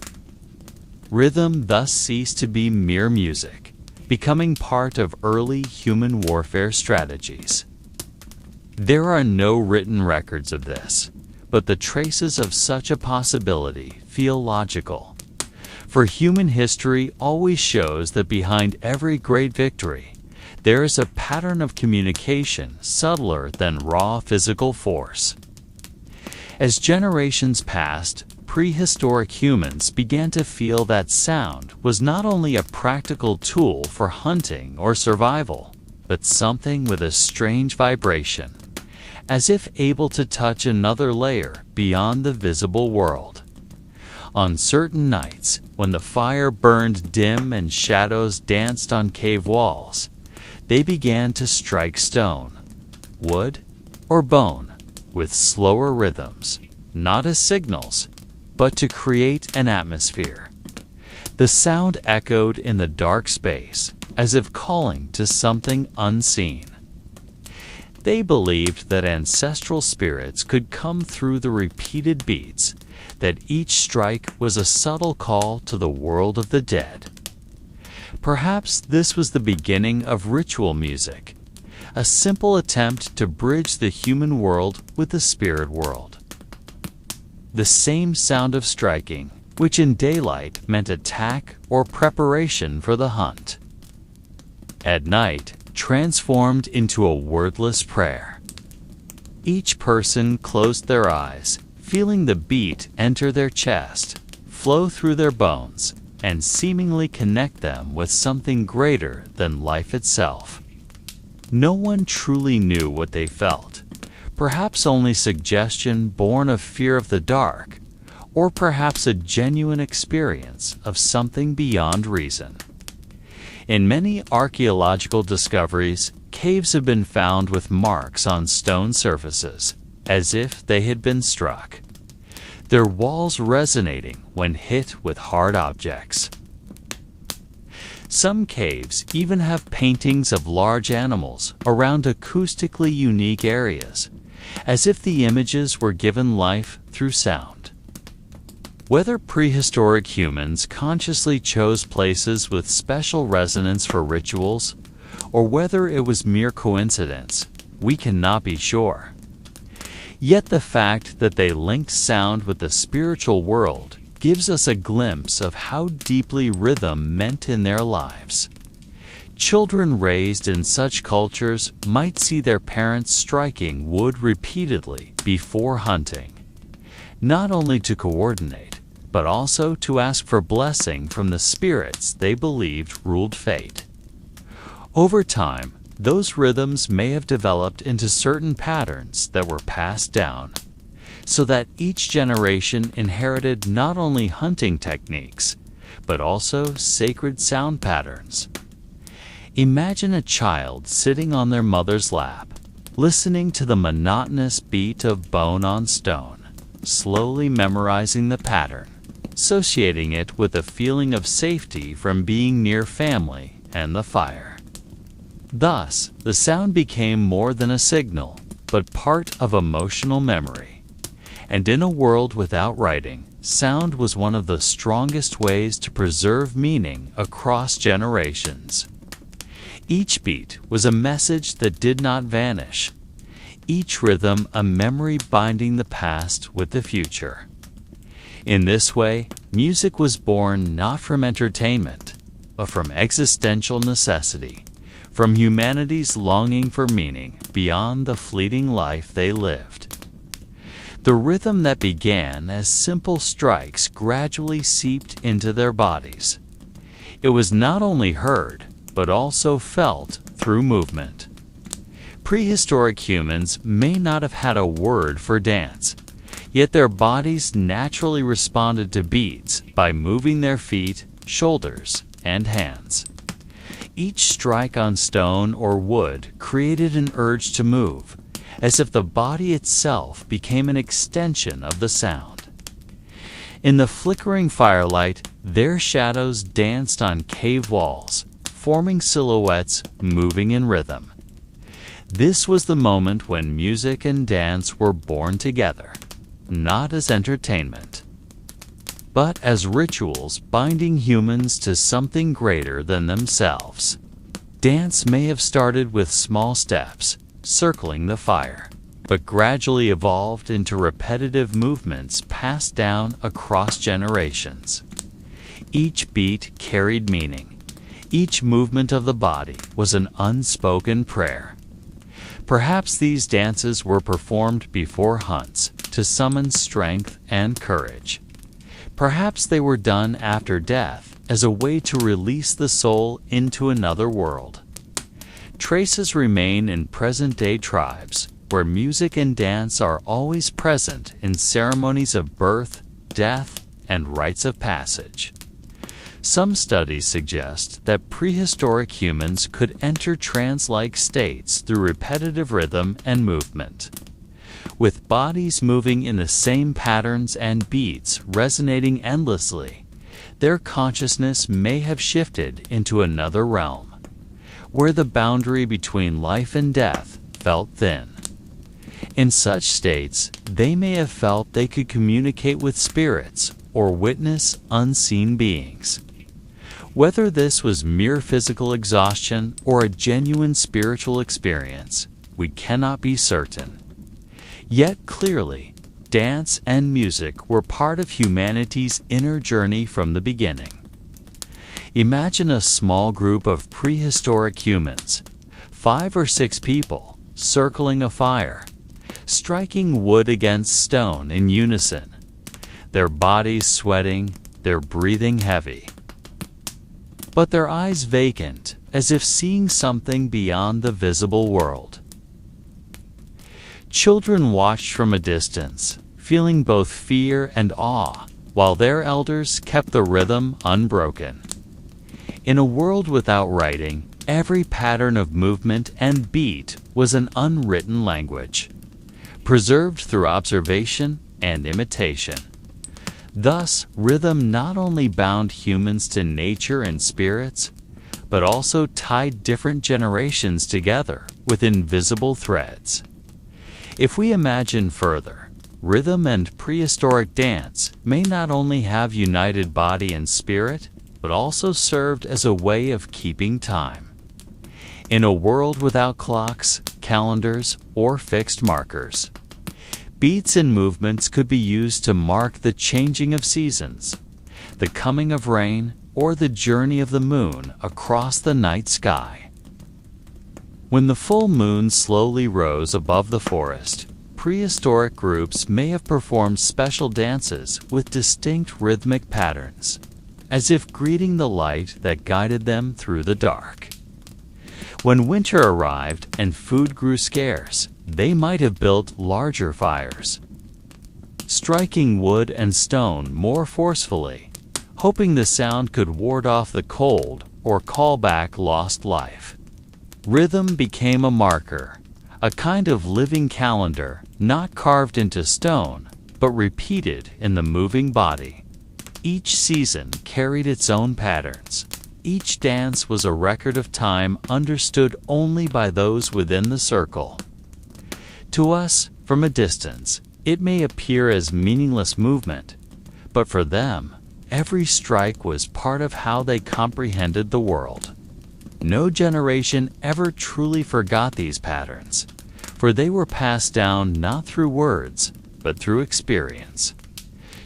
[SPEAKER 1] Rhythm thus ceased to be mere music, becoming part of early human warfare strategies. There are no written records of this, but the traces of such a possibility feel logical. For human history always shows that behind every great victory, there is a pattern of communication subtler than raw physical force. As generations passed, prehistoric humans began to feel that sound was not only a practical tool for hunting or survival, but something with a strange vibration, as if able to touch another layer beyond the visible world. On certain nights, when the fire burned dim and shadows danced on cave walls, they began to strike stone, wood, or bone with slower rhythms, not as signals, but to create an atmosphere. The sound echoed in the dark space, as if calling to something unseen. They believed that ancestral spirits could come through the repeated beats, that each strike was a subtle call to the world of the dead. Perhaps this was the beginning of ritual music, a simple attempt to bridge the human world with the spirit world. The same sound of striking, which in daylight meant attack or preparation for the hunt, at night transformed into a wordless prayer. Each person closed their eyes, feeling the beat enter their chest, flow through their bones, and seemingly connect them with something greater than life itself. No one truly knew what they felt, perhaps only suggestion born of fear of the dark, or perhaps a genuine experience of something beyond reason. In many archaeological discoveries, caves have been found with marks on stone surfaces, as if they had been struck, their walls resonating when hit with hard objects. Some caves even have paintings of large animals around acoustically unique areas, as if the images were given life through sound. Whether prehistoric humans consciously chose places with special resonance for rituals, or whether it was mere coincidence, we cannot be sure. Yet the fact that they linked sound with the spiritual world gives us a glimpse of how deeply rhythm meant in their lives. Children raised in such cultures might see their parents striking wood repeatedly before hunting, not only to coordinate, but also to ask for blessing from the spirits they believed ruled fate. Over time, those rhythms may have developed into certain patterns that were passed down, so that each generation inherited not only hunting techniques, but also sacred sound patterns. Imagine a child sitting on their mother's lap, listening to the monotonous beat of bone on stone, slowly memorizing the pattern, associating it with a feeling of safety from being near family and the fire. Thus, the sound became more than a signal, but part of emotional memory. And in a world without writing, sound was one of the strongest ways to preserve meaning across generations. Each beat was a message that did not vanish, each rhythm a memory binding the past with the future. In this way, music was born not from entertainment, but from existential necessity, from humanity's longing for meaning beyond the fleeting life they lived. The rhythm that began as simple strikes gradually seeped into their bodies. It was not only heard, but also felt through movement. Prehistoric humans may not have had a word for dance, yet their bodies naturally responded to beats by moving their feet, shoulders, and hands. Each strike on stone or wood created an urge to move, as if the body itself became an extension of the sound. In the flickering firelight, their shadows danced on cave walls, forming silhouettes moving in rhythm. This was the moment when music and dance were born together, not as entertainment, but as rituals binding humans to something greater than themselves. Dance may have started with small steps, circling the fire, but gradually evolved into repetitive movements passed down across generations. Each beat carried meaning. Each movement of the body was an unspoken prayer. Perhaps these dances were performed before hunts to summon strength and courage. Perhaps they were done after death as a way to release the soul into another world. Traces remain in present-day tribes, where music and dance are always present in ceremonies of birth, death, and rites of passage. Some studies suggest that prehistoric humans could enter trance-like states through repetitive rhythm and movement. With bodies moving in the same patterns and beats resonating endlessly, their consciousness may have shifted into another realm, where the boundary between life and death felt thin. In such states, they may have felt they could communicate with spirits or witness unseen beings. Whether this was mere physical exhaustion or a genuine spiritual experience, we cannot be certain. Yet clearly, dance and music were part of humanity's inner journey from the beginning. Imagine a small group of prehistoric humans, 5 or 6 people, circling a fire, striking wood against stone in unison, their bodies sweating, their breathing heavy, but their eyes vacant, as if seeing something beyond the visible world. Children watched from a distance, feeling both fear and awe, while their elders kept the rhythm unbroken. In a world without writing, every pattern of movement and beat was an unwritten language, preserved through observation and imitation. Thus, rhythm not only bound humans to nature and spirits, but also tied different generations together with invisible threads. If we imagine further, rhythm and prehistoric dance may not only have united body and spirit, but also served as a way of keeping time. In a world without clocks, calendars, or fixed markers, beats and movements could be used to mark the changing of seasons, the coming of rain, or the journey of the moon across the night sky. When the full moon slowly rose above the forest, prehistoric groups may have performed special dances with distinct rhythmic patterns, as if greeting the light that guided them through the dark. When winter arrived and food grew scarce, they might have built larger fires, striking wood and stone more forcefully, hoping the sound could ward off the cold or call back lost life. Rhythm became a marker, a kind of living calendar not carved into stone, but repeated in the moving body. Each season carried its own patterns. Each dance was a record of time understood only by those within the circle. To us, from a distance, it may appear as meaningless movement, but for them, every strike was part of how they comprehended the world. No generation ever truly forgot these patterns, for they were passed down not through words, but through experience.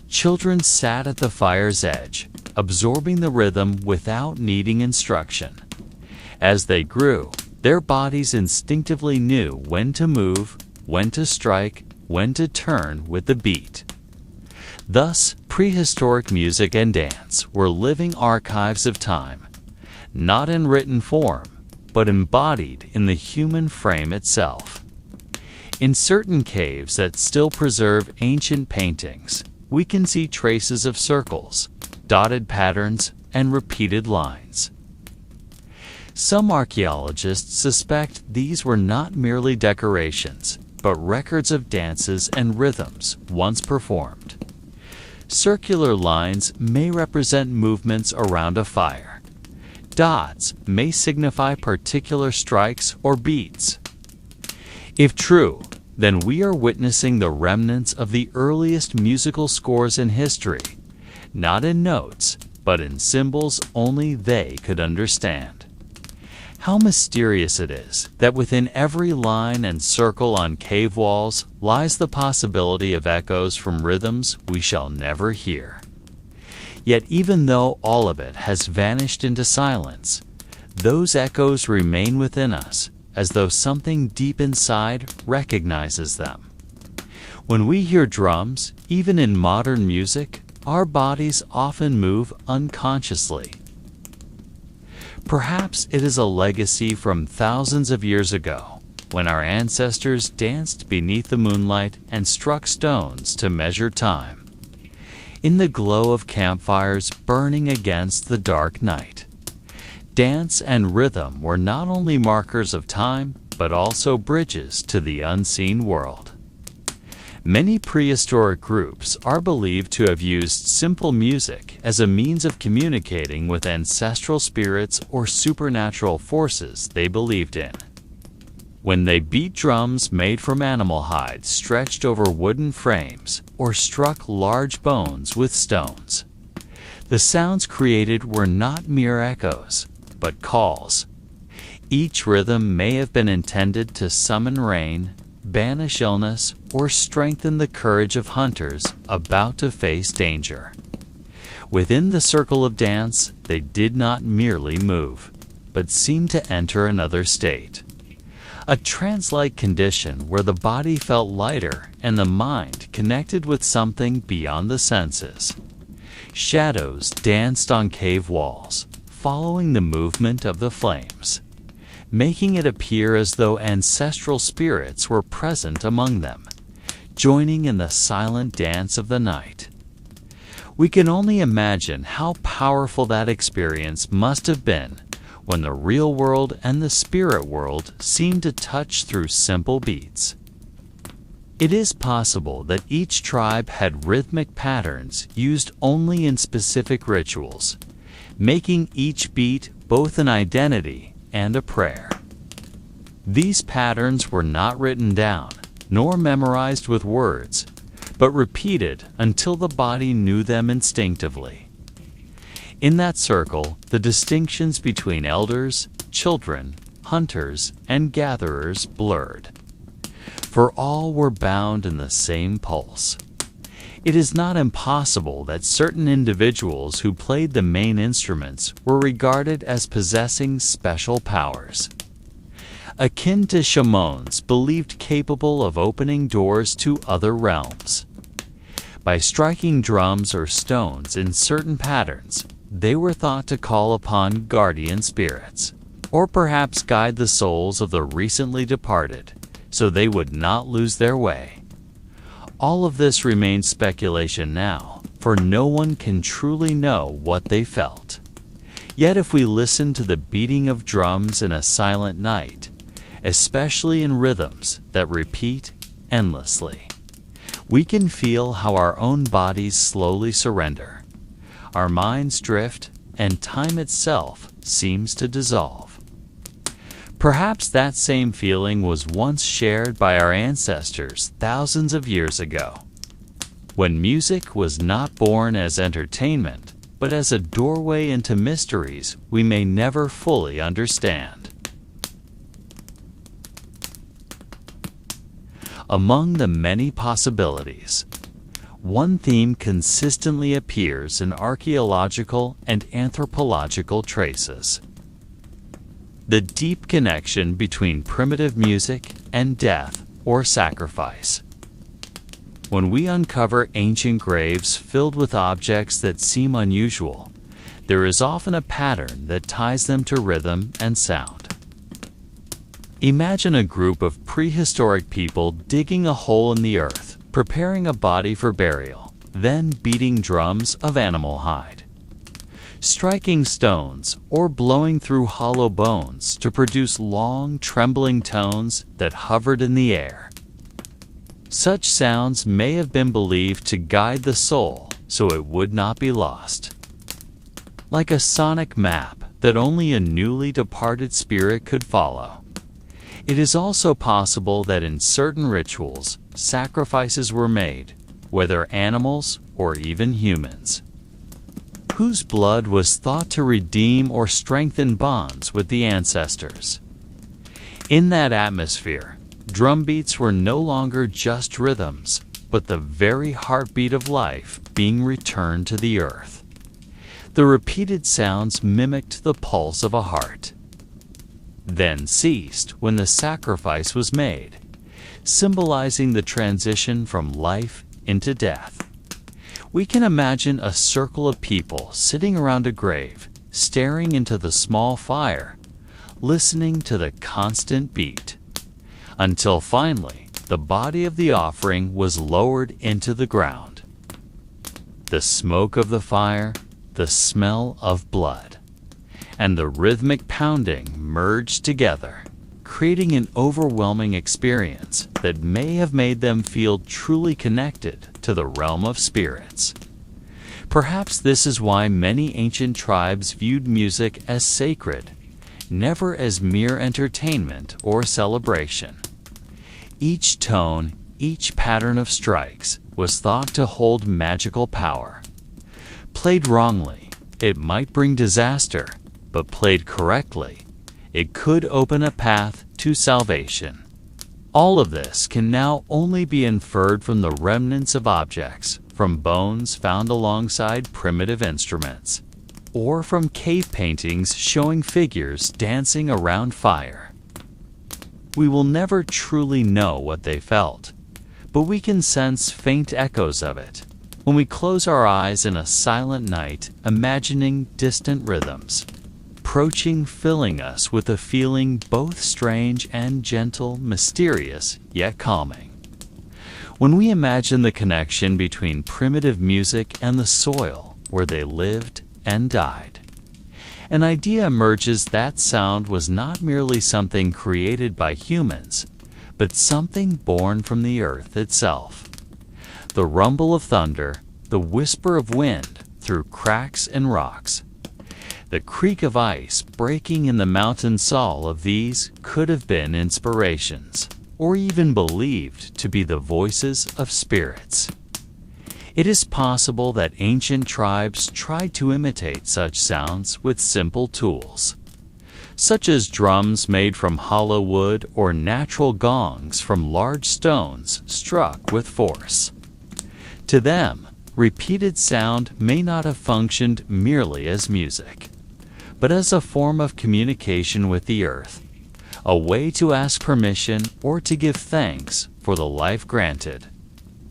[SPEAKER 1] Children sat at the fire's edge, absorbing the rhythm without needing instruction. As they grew, their bodies instinctively knew when to move, when to strike, when to turn with the beat. Thus, prehistoric music and dance were living archives of time, not in written form, but embodied in the human frame itself. In certain caves that still preserve ancient paintings, we can see traces of circles, dotted patterns, and repeated lines. Some archaeologists suspect these were not merely decorations, but records of dances and rhythms once performed. Circular lines may represent movements around a fire. Dots may signify particular strikes or beats. If true, then we are witnessing the remnants of the earliest musical scores in history, not in notes, but in symbols only they could understand. How mysterious it is that within every line and circle on cave walls lies the possibility of echoes from rhythms we shall never hear. Yet even though all of it has vanished into silence, those echoes remain within us, as though something deep inside recognizes them. When we hear drums, even in modern music, our bodies often move unconsciously. Perhaps it is a legacy from thousands of years ago, when our ancestors danced beneath the moonlight and struck stones to measure time, in the glow of campfires burning against the dark night. Dance and rhythm were not only markers of time, but also bridges to the unseen world. Many prehistoric groups are believed to have used simple music as a means of communicating with ancestral spirits or supernatural forces they believed in. When they beat drums made from animal hides stretched over wooden frames or struck large bones with stones, the sounds created were not mere echoes, but calls. Each rhythm may have been intended to summon rain, banish illness, or strengthen the courage of hunters about to face danger. Within the circle of dance, they did not merely move, but seemed to enter another state. A trance-like condition where the body felt lighter and the mind connected with something beyond the senses. Shadows danced on cave walls, following the movement of the flames, making it appear as though ancestral spirits were present among them, joining in the silent dance of the night. We can only imagine how powerful that experience must have been when the real world and the spirit world seemed to touch through simple beats. It is possible that each tribe had rhythmic patterns used only in specific rituals, making each beat both an identity and a prayer. These patterns were not written down, nor memorized with words, but repeated until the body knew them instinctively. In that circle, the distinctions between elders, children, hunters, and gatherers blurred, for all were bound in the same pulse. It is not impossible that certain individuals who played the main instruments were regarded as possessing special powers, akin to shamans believed capable of opening doors to other realms. By striking drums or stones in certain patterns, they were thought to call upon guardian spirits, or perhaps guide the souls of the recently departed, so they would not lose their way. All of this remains speculation now, for no one can truly know what they felt. Yet if we listen to the beating of drums in a silent night, especially in rhythms that repeat endlessly, we can feel how our own bodies slowly surrender, our minds drift, and time itself seems to dissolve. Perhaps that same feeling was once shared by our ancestors thousands of years ago, when music was not born as entertainment, but as a doorway into mysteries we may never fully understand. Among the many possibilities, one theme consistently appears in archaeological and anthropological traces: the deep connection between primitive music and death or sacrifice. When we uncover ancient graves filled with objects that seem unusual, there is often a pattern that ties them to rhythm and sound. Imagine a group of prehistoric people digging a hole in the earth, preparing a body for burial, then beating drums of animal hide, striking stones, or blowing through hollow bones to produce long, trembling tones that hovered in the air. Such sounds may have been believed to guide the soul so it would not be lost, like a sonic map that only a newly departed spirit could follow. It is also possible that in certain rituals, sacrifices were made, whether animals or even humans, whose blood was thought to redeem or strengthen bonds with the ancestors. In that atmosphere, drum beats were no longer just rhythms, but the very heartbeat of life being returned to the earth. The repeated sounds mimicked the pulse of a heart, then ceased when the sacrifice was made, symbolizing the transition from life into death. We can imagine a circle of people sitting around a grave, staring into the small fire, listening to the constant beat, until finally the body of the offering was lowered into the ground. The smoke of the fire, the smell of blood, and the rhythmic pounding merged together, creating an overwhelming experience that may have made them feel truly connected to the realm of spirits. Perhaps this is why many ancient tribes viewed music as sacred, never as mere entertainment or celebration. Each tone, each pattern of strikes, was thought to hold magical power. Played wrongly, it might bring disaster, but played correctly, it could open a path to salvation. All of this can now only be inferred from the remnants of objects, from bones found alongside primitive instruments, or from cave paintings showing figures dancing around fire. We will never truly know what they felt, but we can sense faint echoes of it when we close our eyes in a silent night, imagining distant rhythms approaching, filling us with a feeling both strange and gentle, mysterious yet calming. When we imagine the connection between primitive music and the soil where they lived and died, an idea emerges that sound was not merely something created by humans, but something born from the earth itself. The rumble of thunder, the whisper of wind through cracks in rocks, the creak of ice breaking in the mountain soil of these could have been inspirations, or even believed to be the voices of spirits. It is possible that ancient tribes tried to imitate such sounds with simple tools, such as drums made from hollow wood or natural gongs from large stones struck with force. To them, repeated sound may not have functioned merely as music, but as a form of communication with the earth, a way to ask permission or to give thanks for the life granted.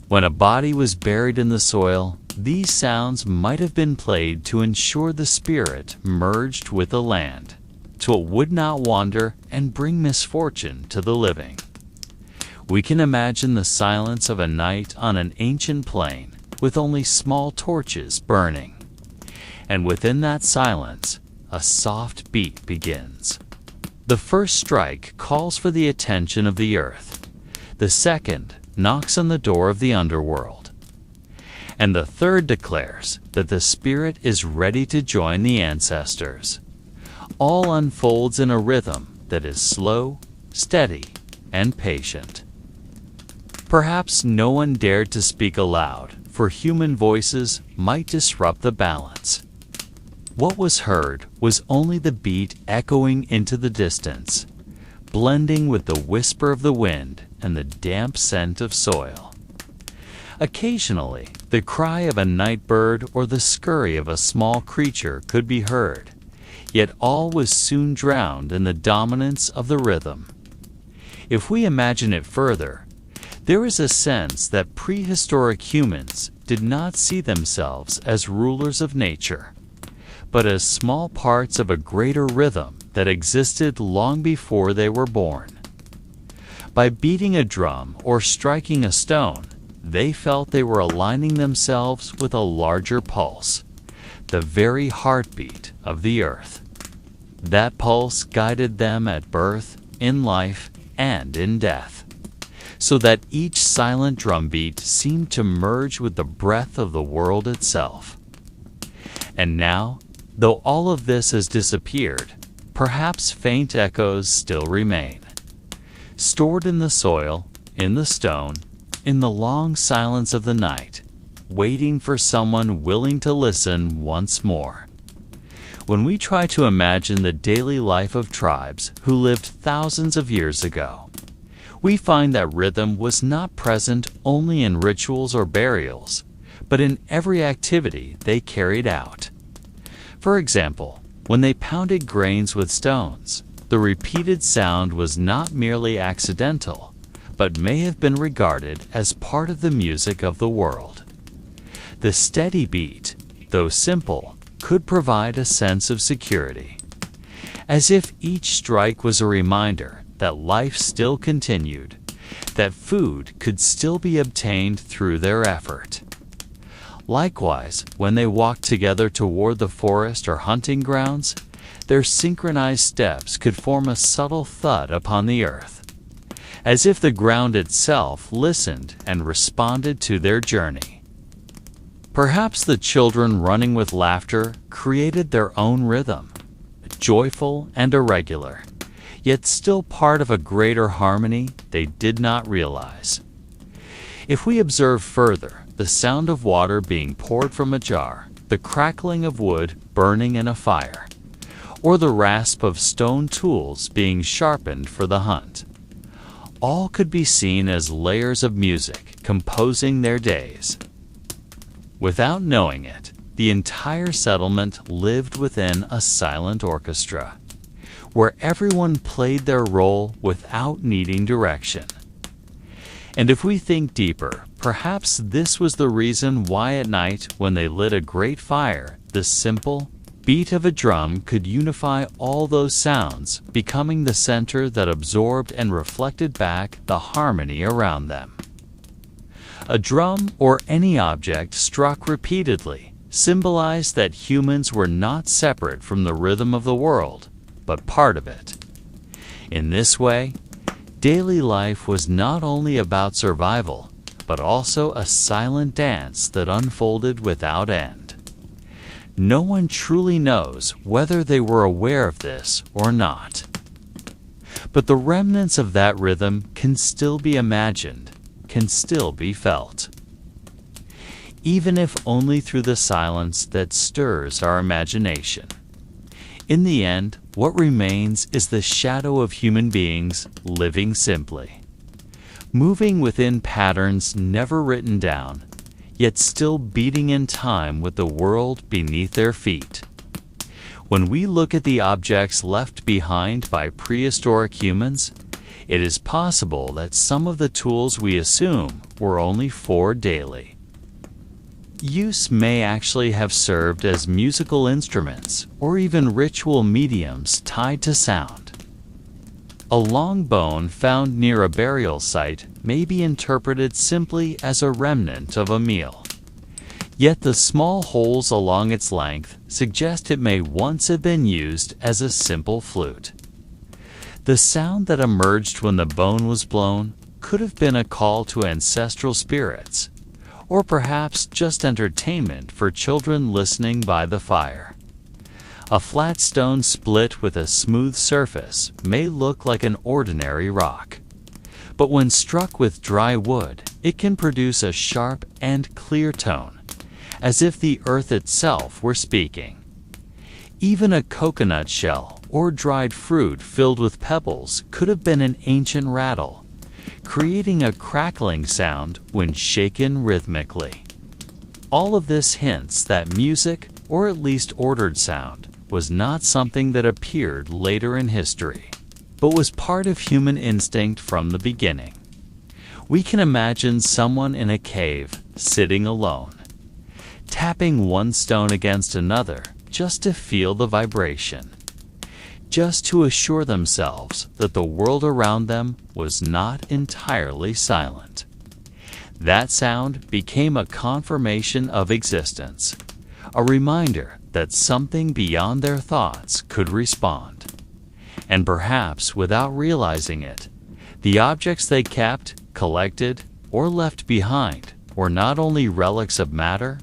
[SPEAKER 1] When a body was buried in the soil, these sounds might have been played to ensure the spirit merged with the land, so it would not wander and bring misfortune to the living. We can imagine the silence of a night on an ancient plain with only small torches burning, and within that silence, a soft beat begins. The first strike calls for the attention of the earth. The second knocks on the door of the underworld. And the third declares that the spirit is ready to join the ancestors. All unfolds in a rhythm that is slow, steady, and patient. Perhaps no one dared to speak aloud, for human voices might disrupt the balance. What was heard was only the beat echoing into the distance, blending with the whisper of the wind and the damp scent of soil. Occasionally, the cry of a night bird or the scurry of a small creature could be heard, yet all was soon drowned in the dominance of the rhythm. If we imagine it further, there is a sense that prehistoric humans did not see themselves as rulers of nature, but as small parts of a greater rhythm that existed long before they were born. By beating a drum or striking a stone, they felt they were aligning themselves with a larger pulse, the very heartbeat of the earth. That pulse guided them at birth, in life, and in death, so that each silent drumbeat seemed to merge with the breath of the world itself. And now, though all of this has disappeared, perhaps faint echoes still remain, stored in the soil, in the stone, in the long silence of the night, waiting for someone willing to listen once more. When we try to imagine the daily life of tribes who lived thousands of years ago, we find that rhythm was not present only in rituals or burials, but in every activity they carried out. For example, when they pounded grains with stones, the repeated sound was not merely accidental, but may have been regarded as part of the music of the world. The steady beat, though simple, could provide a sense of security, as if each strike was a reminder that life still continued, that food could still be obtained through their effort. Likewise, when they walked together toward the forest or hunting grounds, their synchronized steps could form a subtle thud upon the earth, as if the ground itself listened and responded to their journey. Perhaps the children running with laughter created their own rhythm, joyful and irregular, yet still part of a greater harmony they did not realize. If we observe further, the sound of water being poured from a jar, the crackling of wood burning in a fire, or the rasp of stone tools being sharpened for the hunt, all could be seen as layers of music composing their days. Without knowing it, the entire settlement lived within a silent orchestra, where everyone played their role without needing direction. And if we think deeper, perhaps this was the reason why at night, when they lit a great fire, the simple beat of a drum could unify all those sounds, becoming the center that absorbed and reflected back the harmony around them. A drum or any object struck repeatedly symbolized that humans were not separate from the rhythm of the world, but part of it. In this way, daily life was not only about survival, but also a silent dance that unfolded without end. No one truly knows whether they were aware of this or not. But the remnants of that rhythm can still be imagined, can still be felt. Even if only through the silence that stirs our imagination. In the end, what remains is the shadow of human beings living simply, moving within patterns never written down, yet still beating in time with the world beneath their feet. When we look at the objects left behind by prehistoric humans, it is possible that some of the tools we assume were only for daily use may actually have served as musical instruments or even ritual mediums tied to sound. A long bone found near a burial site may be interpreted simply as a remnant of a meal. Yet the small holes along its length suggest it may once have been used as a simple flute. The sound that emerged when the bone was blown could have been a call to ancestral spirits, or perhaps just entertainment for children listening by the fire. A flat stone split with a smooth surface may look like an ordinary rock, but when struck with dry wood, it can produce a sharp and clear tone, as if the earth itself were speaking. Even a coconut shell or dried fruit filled with pebbles could have been an ancient rattle, creating a crackling sound when shaken rhythmically. All of this hints that music, or at least ordered sound, was not something that appeared later in history, but was part of human instinct from the beginning. We can imagine someone in a cave, sitting alone, tapping one stone against another just to feel the vibration, just to assure themselves that the world around them was not entirely silent. That sound became a confirmation of existence, a reminder that something beyond their thoughts could respond. And perhaps without realizing it, the objects they kept, collected, or left behind were not only relics of matter,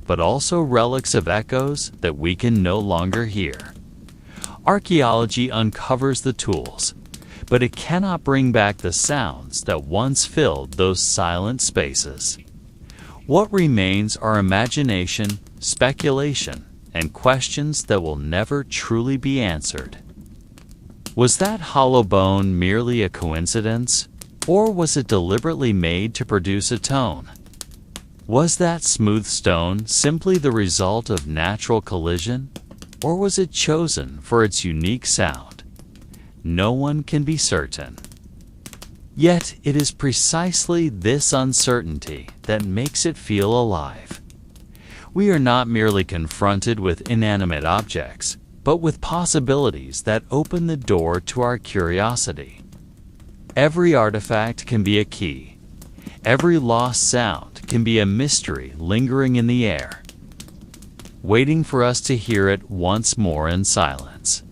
[SPEAKER 1] but also relics of echoes that we can no longer hear. Archaeology uncovers the tools, but it cannot bring back the sounds that once filled those silent spaces. What remains are imagination, speculation, and questions that will never truly be answered. Was that hollow bone merely a coincidence, or was it deliberately made to produce a tone? Was that smooth stone simply the result of natural collision, or was it chosen for its unique sound? No one can be certain. Yet it is precisely this uncertainty that makes it feel alive. We are not merely confronted with inanimate objects, but with possibilities that open the door to our curiosity. Every artifact can be a key. Every lost sound can be a mystery lingering in the air, waiting for us to hear it once more in silence.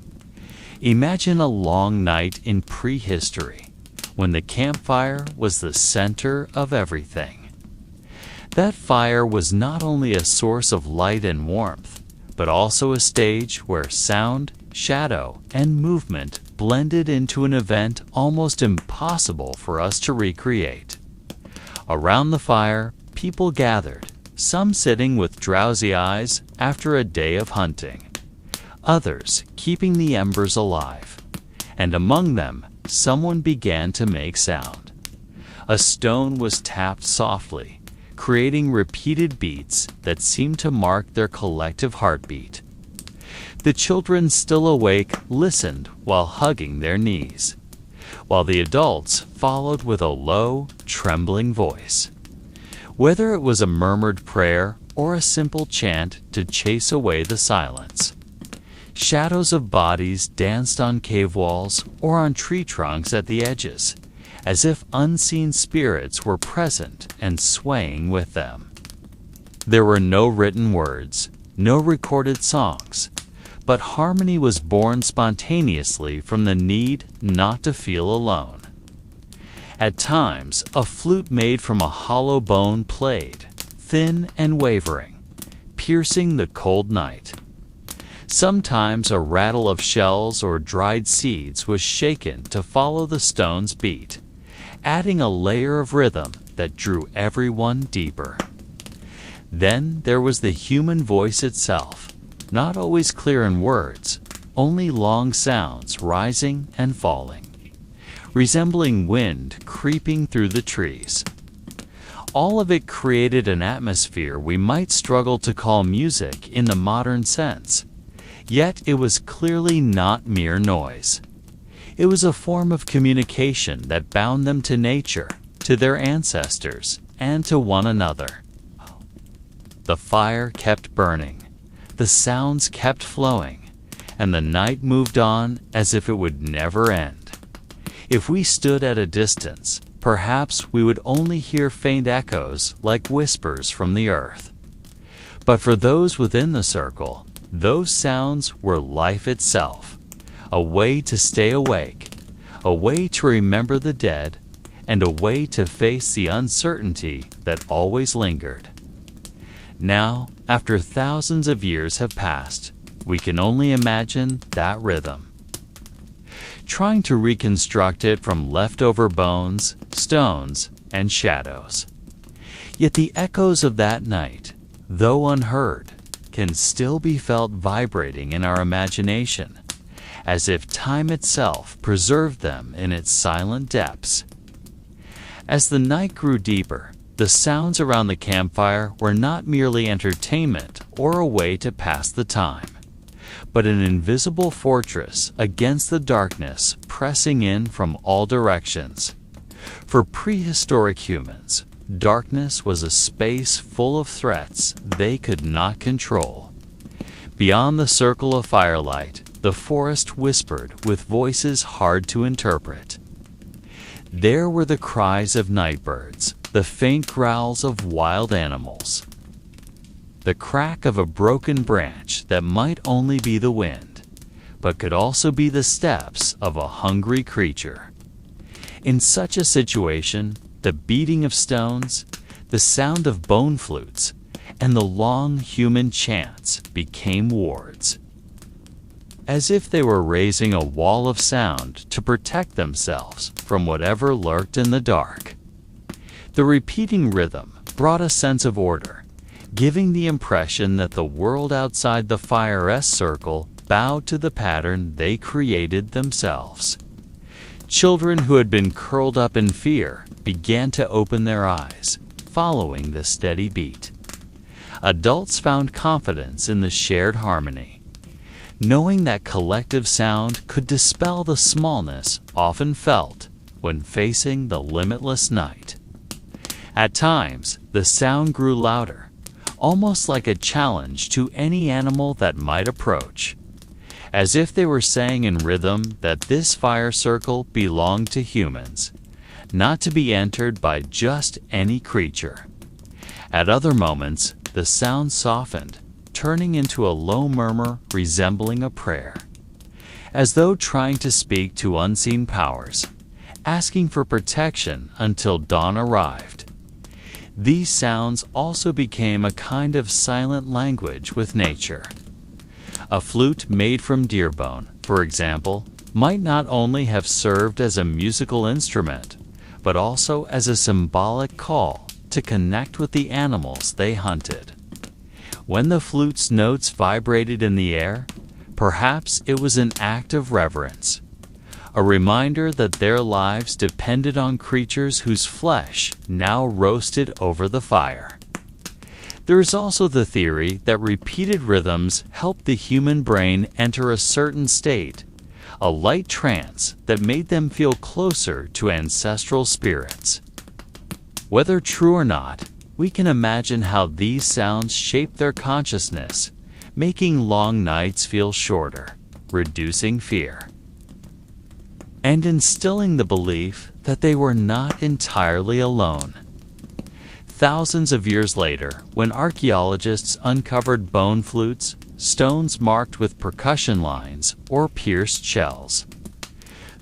[SPEAKER 1] Imagine a long night in prehistory, when the campfire was the center of everything. That fire was not only a source of light and warmth, but also a stage where sound, shadow, and movement blended into an event almost impossible for us to recreate. Around the fire, people gathered, some sitting with drowsy eyes after a day of hunting, others keeping the embers alive, and among them, someone began to make sound. A stone was tapped softly, creating repeated beats that seemed to mark their collective heartbeat. The children, still awake, listened while hugging their knees, while the adults followed with a low, trembling voice. Whether it was a murmured prayer or a simple chant to chase away the silence, shadows of bodies danced on cave walls or on tree trunks at the edges, as if unseen spirits were present and swaying with them. There were no written words, no recorded songs, but harmony was born spontaneously from the need not to feel alone. At times, a flute made from a hollow bone played, thin and wavering, piercing the cold night. Sometimes a rattle of shells or dried seeds was shaken to follow the stone's beat, adding a layer of rhythm that drew everyone deeper. Then there was the human voice itself, not always clear in words, only long sounds rising and falling, resembling wind creeping through the trees. All of it created an atmosphere we might struggle to call music in the modern sense, yet it was clearly not mere noise. It was a form of communication that bound them to nature, to their ancestors, and to one another. The fire kept burning, the sounds kept flowing, and the night moved on as if it would never end. If we stood at a distance, perhaps we would only hear faint echoes like whispers from the earth. But for those within the circle, those sounds were life itself, a way to stay awake, a way to remember the dead, and a way to face the uncertainty that always lingered. Now, after thousands of years have passed, we can only imagine that rhythm, trying to reconstruct it from leftover bones, stones, and shadows. Yet the echoes of that night, though unheard, can still be felt vibrating in our imagination, as if time itself preserved them in its silent depths. As the night grew deeper, the sounds around the campfire were not merely entertainment or a way to pass the time, but an invisible fortress against the darkness pressing in from all directions. For prehistoric humans, darkness was a space full of threats they could not control. Beyond the circle of firelight, the forest whispered with voices hard to interpret. There were the cries of night birds, the faint growls of wild animals, the crack of a broken branch that might only be the wind, but could also be the steps of a hungry creature. In such a situation, the beating of stones, the sound of bone flutes, and the long human chants became wards, as if they were raising a wall of sound to protect themselves from whatever lurked in the dark. The repeating rhythm brought a sense of order, giving the impression that the world outside the fire's circle bowed to the pattern they created themselves. Children who had been curled up in fear began to open their eyes, following the steady beat. Adults found confidence in the shared harmony, knowing that collective sound could dispel the smallness often felt when facing the limitless night. At times, the sound grew louder, almost like a challenge to any animal that might approach, as if they were saying in rhythm that this fire circle belonged to humans, not to be entered by just any creature. At other moments, the sound softened, turning into a low murmur resembling a prayer, as though trying to speak to unseen powers, asking for protection until dawn arrived. These sounds also became a kind of silent language with nature. A flute made from deer bone, for example, might not only have served as a musical instrument, but also as a symbolic call to connect with the animals they hunted. When the flute's notes vibrated in the air, perhaps it was an act of reverence, a reminder that their lives depended on creatures whose flesh now roasted over the fire. There is also the theory that repeated rhythms help the human brain enter a certain state, a light trance that made them feel closer to ancestral spirits. Whether true or not, we can imagine how these sounds shape their consciousness, making long nights feel shorter, reducing fear. and instilling the belief that they were not entirely alone. Thousands of years later, when archaeologists uncovered bone flutes, stones marked with percussion lines, or pierced shells,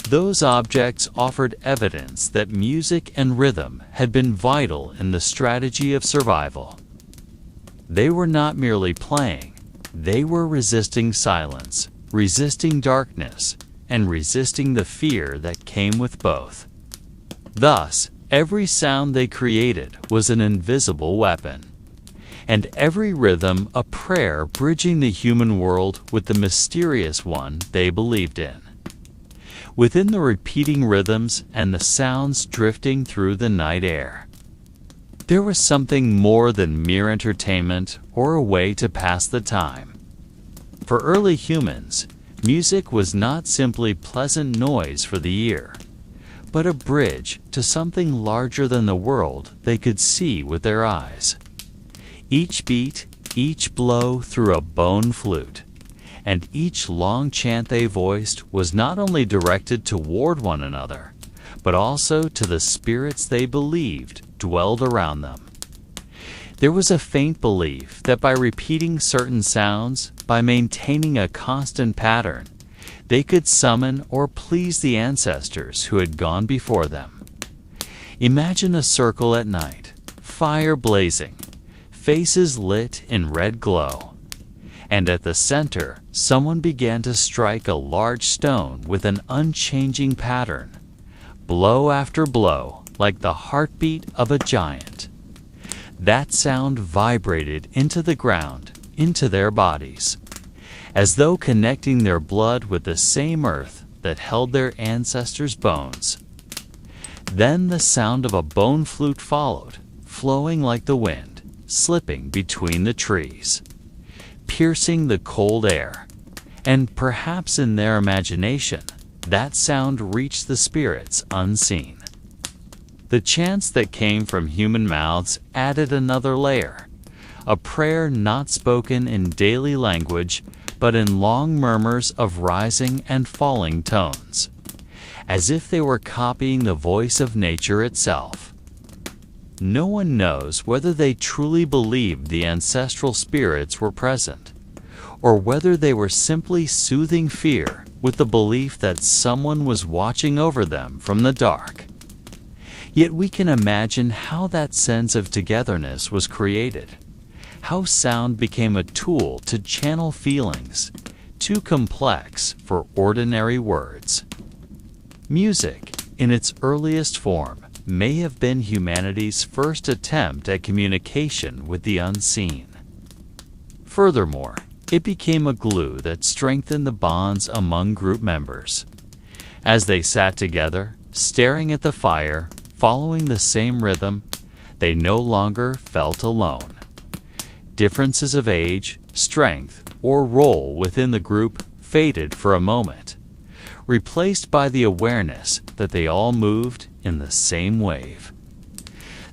[SPEAKER 1] those objects offered evidence that music and rhythm had been vital in the strategy of survival. They were not merely playing, they were resisting silence, resisting darkness, and resisting the fear that came with both. Thus, every sound they created was an invisible weapon, and every rhythm a prayer bridging the human world with the mysterious one they believed in. Within the repeating rhythms and the sounds drifting through the night air, there was something more than mere entertainment or a way to pass the time. For early humans, music was not simply pleasant noise for the ear, but a bridge to something larger than the world they could see with their eyes. Each beat, each blow through a bone flute, and each long chant they voiced was not only directed toward one another, but also to the spirits they believed dwelled around them. There was a faint belief that by repeating certain sounds, by maintaining a constant pattern, they could summon or please the ancestors who had gone before them. Imagine a circle at night, fire blazing, faces lit in red glow, and at the center, someone began to strike a large stone with an unchanging pattern, blow after blow, like the heartbeat of a giant. That sound vibrated into the ground, into their bodies, as though connecting their blood with the same earth that held their ancestors' bones. Then the sound of a bone flute followed, flowing like the wind, slipping between the trees, piercing the cold air, and perhaps in their imagination, that sound reached the spirits unseen. The chants that came from human mouths added another layer, a prayer not spoken in daily language, but in long murmurs of rising and falling tones, as if they were copying the voice of nature itself. No one knows whether they truly believed the ancestral spirits were present, or whether they were simply soothing fear with the belief that someone was watching over them from the dark. Yet we can imagine how that sense of togetherness was created, how sound became a tool to channel feelings too complex for ordinary words. Music, in its earliest form, may have been humanity's first attempt at communication with the unseen. Furthermore, it became a glue that strengthened the bonds among group members. As they sat together, staring at the fire, following the same rhythm, they no longer felt alone. Differences of age, strength, or role within the group faded for a moment, replaced by the awareness that they all moved in the same wave.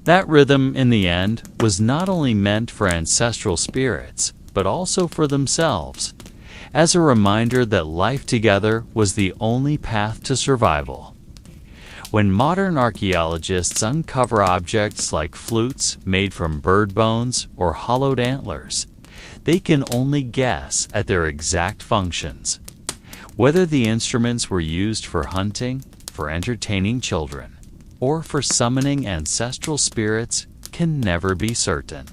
[SPEAKER 1] That rhythm, in the end, was not only meant for ancestral spirits, but also for themselves, as a reminder that life together was the only path to survival. When modern archaeologists uncover objects like flutes made from bird bones or hollowed antlers, they can only guess at their exact functions. Whether the instruments were used for hunting, for entertaining children, or for summoning ancestral spirits can never be certain.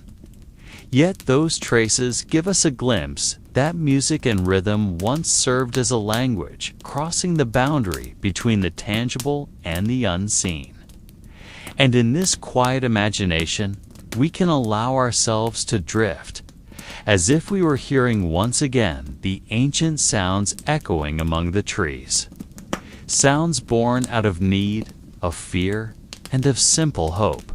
[SPEAKER 1] Yet those traces give us a glimpse that music and rhythm once served as a language, crossing the boundary between the tangible and the unseen. And in this quiet imagination, we can allow ourselves to drift, as if we were hearing once again the ancient sounds echoing among the trees. Sounds born out of need, of fear, and of simple hope.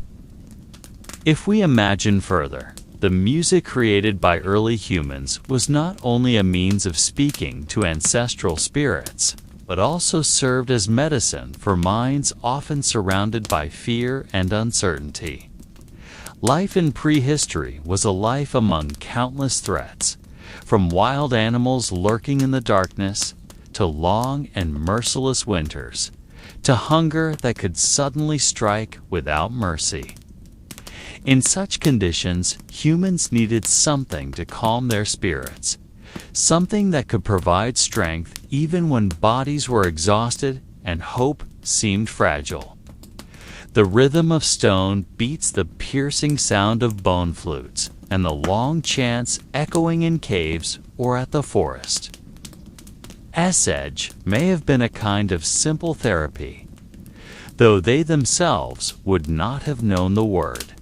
[SPEAKER 1] If we imagine further, the music created by early humans was not only a means of speaking to ancestral spirits, but also served as medicine for minds often surrounded by fear and uncertainty. Life in prehistory was a life among countless threats, from wild animals lurking in the darkness, to long and merciless winters, to hunger that could suddenly strike without mercy. In such conditions, humans needed something to calm their spirits, something that could provide strength even when bodies were exhausted and hope seemed fragile. The rhythm of stone beats the piercing sound of bone flutes, and the long chants echoing in caves or at the forest. Essage may have been a kind of simple therapy, though they themselves would not have known the word.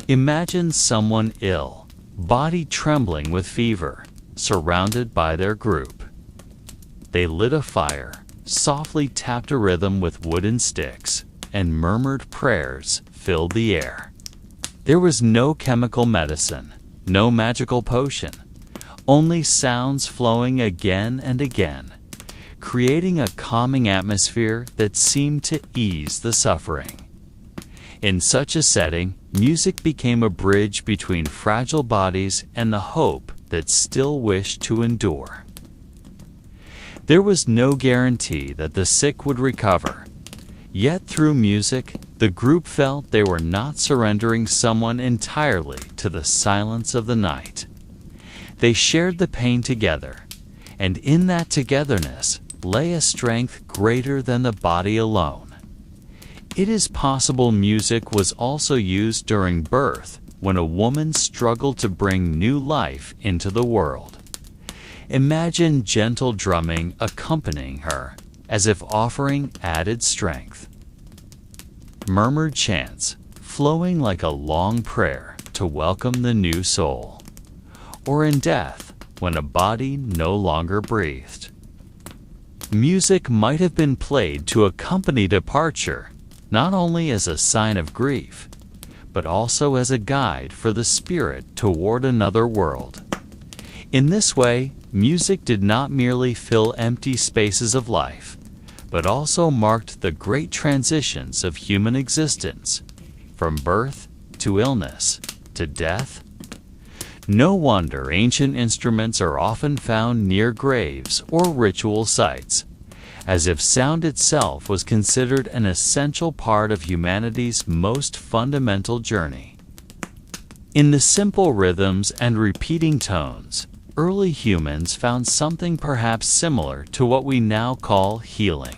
[SPEAKER 1] Imagine someone ill, body trembling with fever, surrounded by their group. They lit a fire, softly tapped a rhythm with wooden sticks, and murmured prayers filled the air. There was no chemical medicine, no magical potion, only sounds flowing again and again, creating a calming atmosphere that seemed to ease the suffering. In such a setting, music became a bridge between fragile bodies and the hope that still wished to endure. There was no guarantee that the sick would recover, yet through music, the group felt they were not surrendering someone entirely to the silence of the night. They shared the pain together, and in that togetherness lay a strength greater than the body alone. It is possible music was also used during birth, when a woman struggled to bring new life into the world. Imagine gentle drumming accompanying her, as if offering added strength. Murmured chants, flowing like a long prayer to welcome the new soul. Or in death, when a body no longer breathed. Music might have been played to accompany departure, not only as a sign of grief, but also as a guide for the spirit toward another world. In this way, music did not merely fill empty spaces of life, but also marked the great transitions of human existence, from birth to illness to death. No wonder ancient instruments are often found near graves or ritual sites, as if sound itself was considered an essential part of humanity's most fundamental journey. In the simple rhythms and repeating tones, early humans found something perhaps similar to what we now call healing.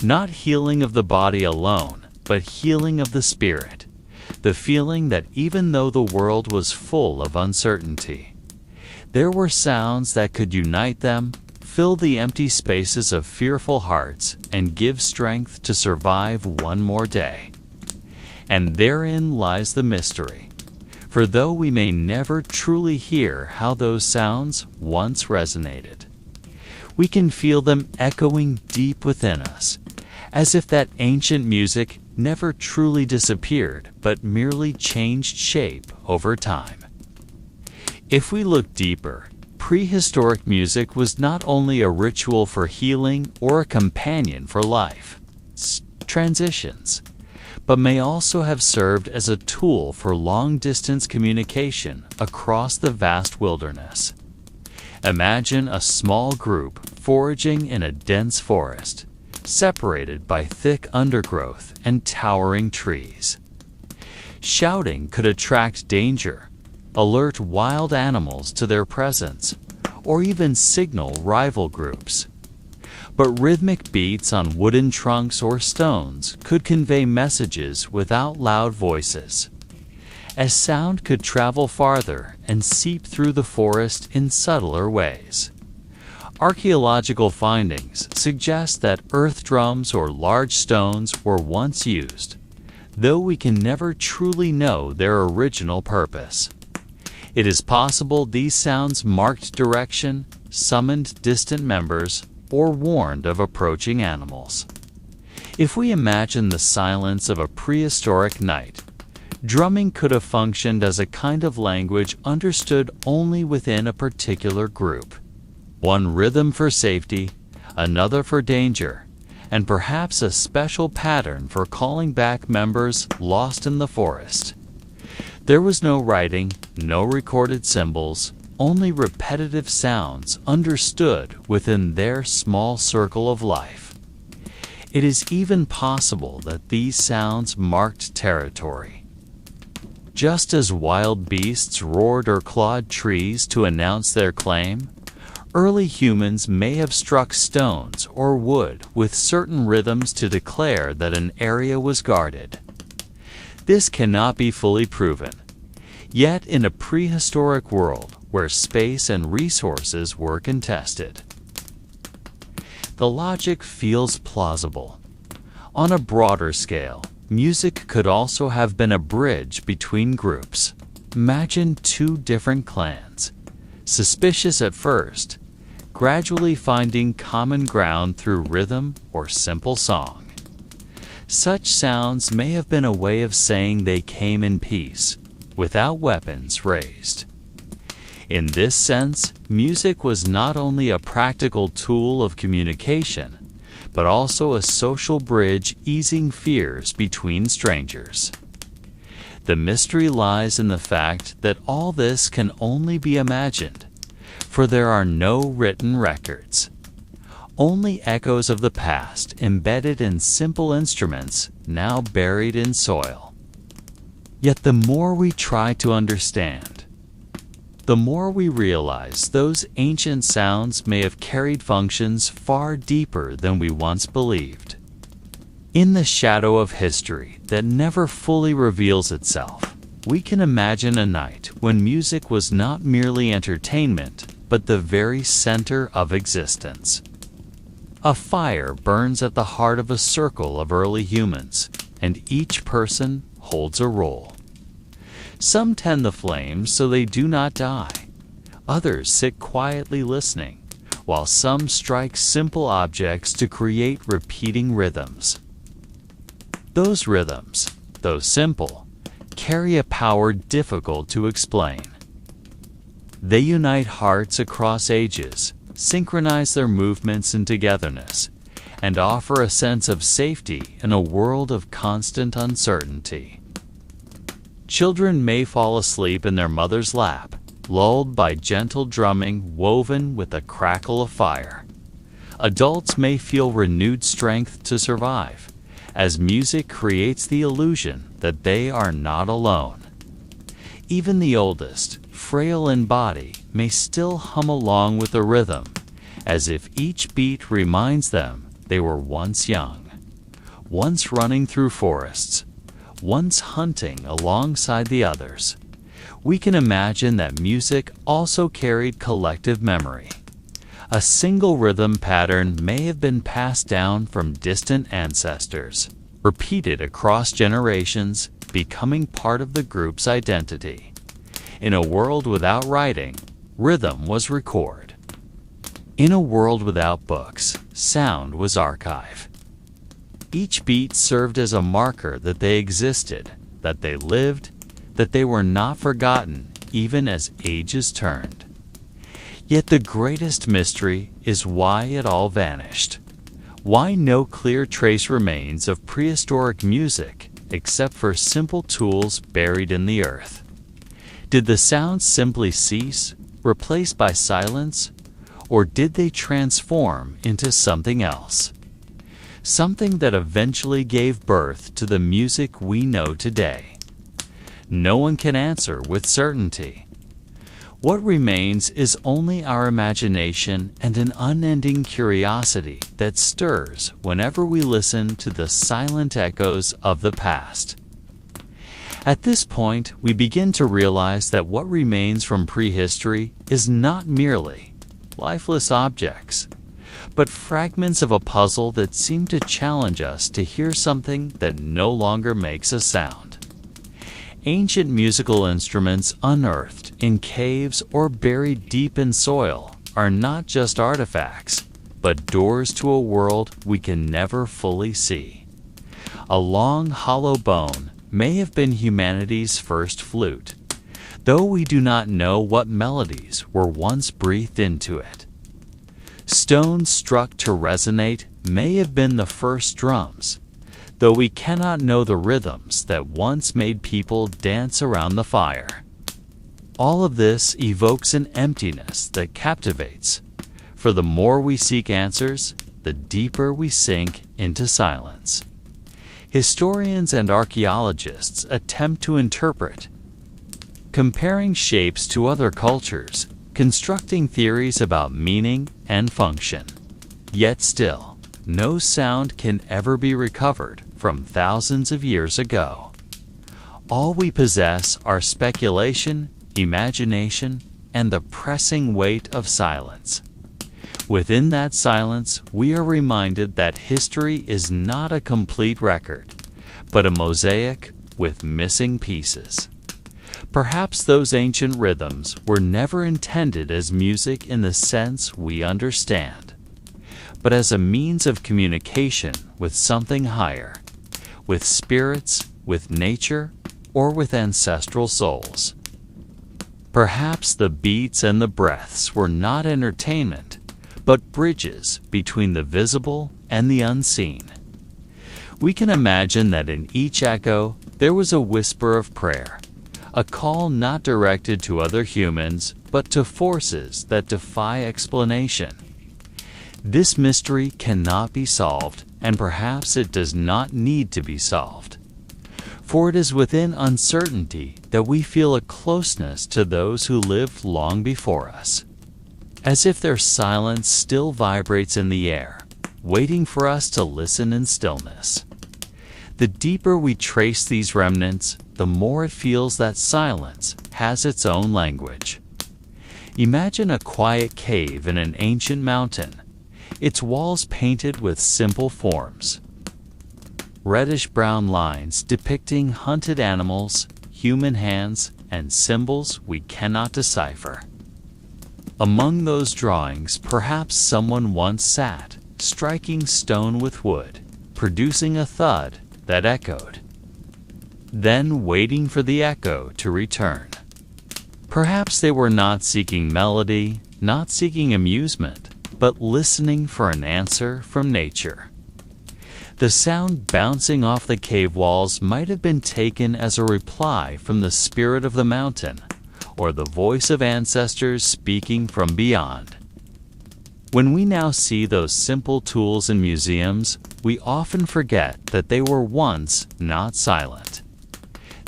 [SPEAKER 1] Not healing of the body alone, but healing of the spirit. The feeling that even though the world was full of uncertainty, there were sounds that could unite them, fill the empty spaces of fearful hearts, and give strength to survive one more day. And therein lies the mystery. For though we may never truly hear how those sounds once resonated, we can feel them echoing deep within us, as if that ancient music never truly disappeared, but merely changed shape over time. If we look deeper, prehistoric music was not only a ritual for healing or a companion for life transitions, but may also have served as a tool for long-distance communication across the vast wilderness. Imagine a small group foraging in a dense forest, separated by thick undergrowth and towering trees. Shouting could attract danger, alert wild animals to their presence, or even signal rival groups. But rhythmic beats on wooden trunks or stones could convey messages without loud voices, as sound could travel farther and seep through the forest in subtler ways. Archaeological findings suggest that earth drums or large stones were once used, though we can never truly know their original purpose. It is possible these sounds marked direction, summoned distant members, or warned of approaching animals. If we imagine the silence of a prehistoric night, drumming could have functioned as a kind of language understood only within a particular group. One rhythm for safety, another for danger, and perhaps a special pattern for calling back members lost in the forest. There was no writing, no recorded symbols, only repetitive sounds understood within their small circle of life. It is even possible that these sounds marked territory. Just as wild beasts roared or clawed trees to announce their claim, early humans may have struck stones or wood with certain rhythms to declare that an area was guarded. This cannot be fully proven. Yet in a prehistoric world where space and resources were contested, the logic feels plausible. On a broader scale, music could also have been a bridge between groups. Imagine two different clans, suspicious at first, gradually finding common ground through rhythm or simple song. Such sounds may have been a way of saying they came in peace, without weapons raised. In this sense, music was not only a practical tool of communication, but also a social bridge easing fears between strangers. The mystery lies in the fact that all this can only be imagined, for there are no written records. Only echoes of the past embedded in simple instruments now buried in soil. Yet the more we try to understand, the more we realize those ancient sounds may have carried functions far deeper than we once believed. In the shadow of history that never fully reveals itself, we can imagine a night when music was not merely entertainment, but the very center of existence. A fire burns at the heart of a circle of early humans, and each person holds a role. Some tend the flames so they do not die. Others sit quietly listening, while some strike simple objects to create repeating rhythms. Those rhythms, though simple, carry a power difficult to explain. They unite hearts across ages, synchronize their movements and togetherness, and offer a sense of safety in a world of constant uncertainty. Children may fall asleep in their mother's lap, lulled by gentle drumming woven with a crackle of fire. Adults may feel renewed strength to survive, as music creates the illusion that they are not alone. Even the oldest, frail in body, may still hum along with the rhythm, as if each beat reminds them they were once young, once running through forests, once hunting alongside the others. We can imagine that music also carried collective memory. A single rhythm pattern may have been passed down from distant ancestors, repeated across generations, becoming part of the group's identity. In a world without writing, rhythm was record. In a world without books, sound was archive. Each beat served as a marker that they existed, that they lived, that they were not forgotten even as ages turned. Yet the greatest mystery is why it all vanished. Why no clear trace remains of prehistoric music except for simple tools buried in the earth? Did the sounds simply cease, replaced by silence, or did they transform into something else? Something that eventually gave birth to the music we know today. No one can answer with certainty. What remains is only our imagination and an unending curiosity that stirs whenever we listen to the silent echoes of the past. At this point, we begin to realize that what remains from prehistory is not merely lifeless objects, but fragments of a puzzle that seem to challenge us to hear something that no longer makes a sound. Ancient musical instruments unearthed in caves or buried deep in soil are not just artifacts, but doors to a world we can never fully see. A long, hollow bone may have been humanity's first flute, though we do not know what melodies were once breathed into it. Stones struck to resonate may have been the first drums, though we cannot know the rhythms that once made people dance around the fire. All of this evokes an emptiness that captivates, for the more we seek answers, the deeper we sink into silence. Historians and archaeologists attempt to interpret, comparing shapes to other cultures, constructing theories about meaning and function. Yet still, no sound can ever be recovered from thousands of years ago. All we possess are speculation, imagination, and the pressing weight of silence. Within that silence, we are reminded that history is not a complete record, but a mosaic with missing pieces. Perhaps those ancient rhythms were never intended as music in the sense we understand, but as a means of communication with something higher, with spirits, with nature, or with ancestral souls. Perhaps the beats and the breaths were not entertainment, but bridges between the visible and the unseen. We can imagine that in each echo there was a whisper of prayer, a call not directed to other humans, but to forces that defy explanation. This mystery cannot be solved, and perhaps it does not need to be solved. For it is within uncertainty that we feel a closeness to those who lived long before us, as if their silence still vibrates in the air, waiting for us to listen in stillness. The deeper we trace these remnants, the more it feels that silence has its own language. Imagine a quiet cave in an ancient mountain, its walls painted with simple forms, reddish-brown lines depicting hunted animals, human hands, and symbols we cannot decipher. Among those drawings, perhaps someone once sat, striking stone with wood, producing a thud that echoed, then waiting for the echo to return. Perhaps they were not seeking melody, not seeking amusement, but listening for an answer from nature. The sound bouncing off the cave walls might have been taken as a reply from the spirit of the mountain, or the voice of ancestors speaking from beyond. When we now see those simple tools in museums, we often forget that they were once not silent.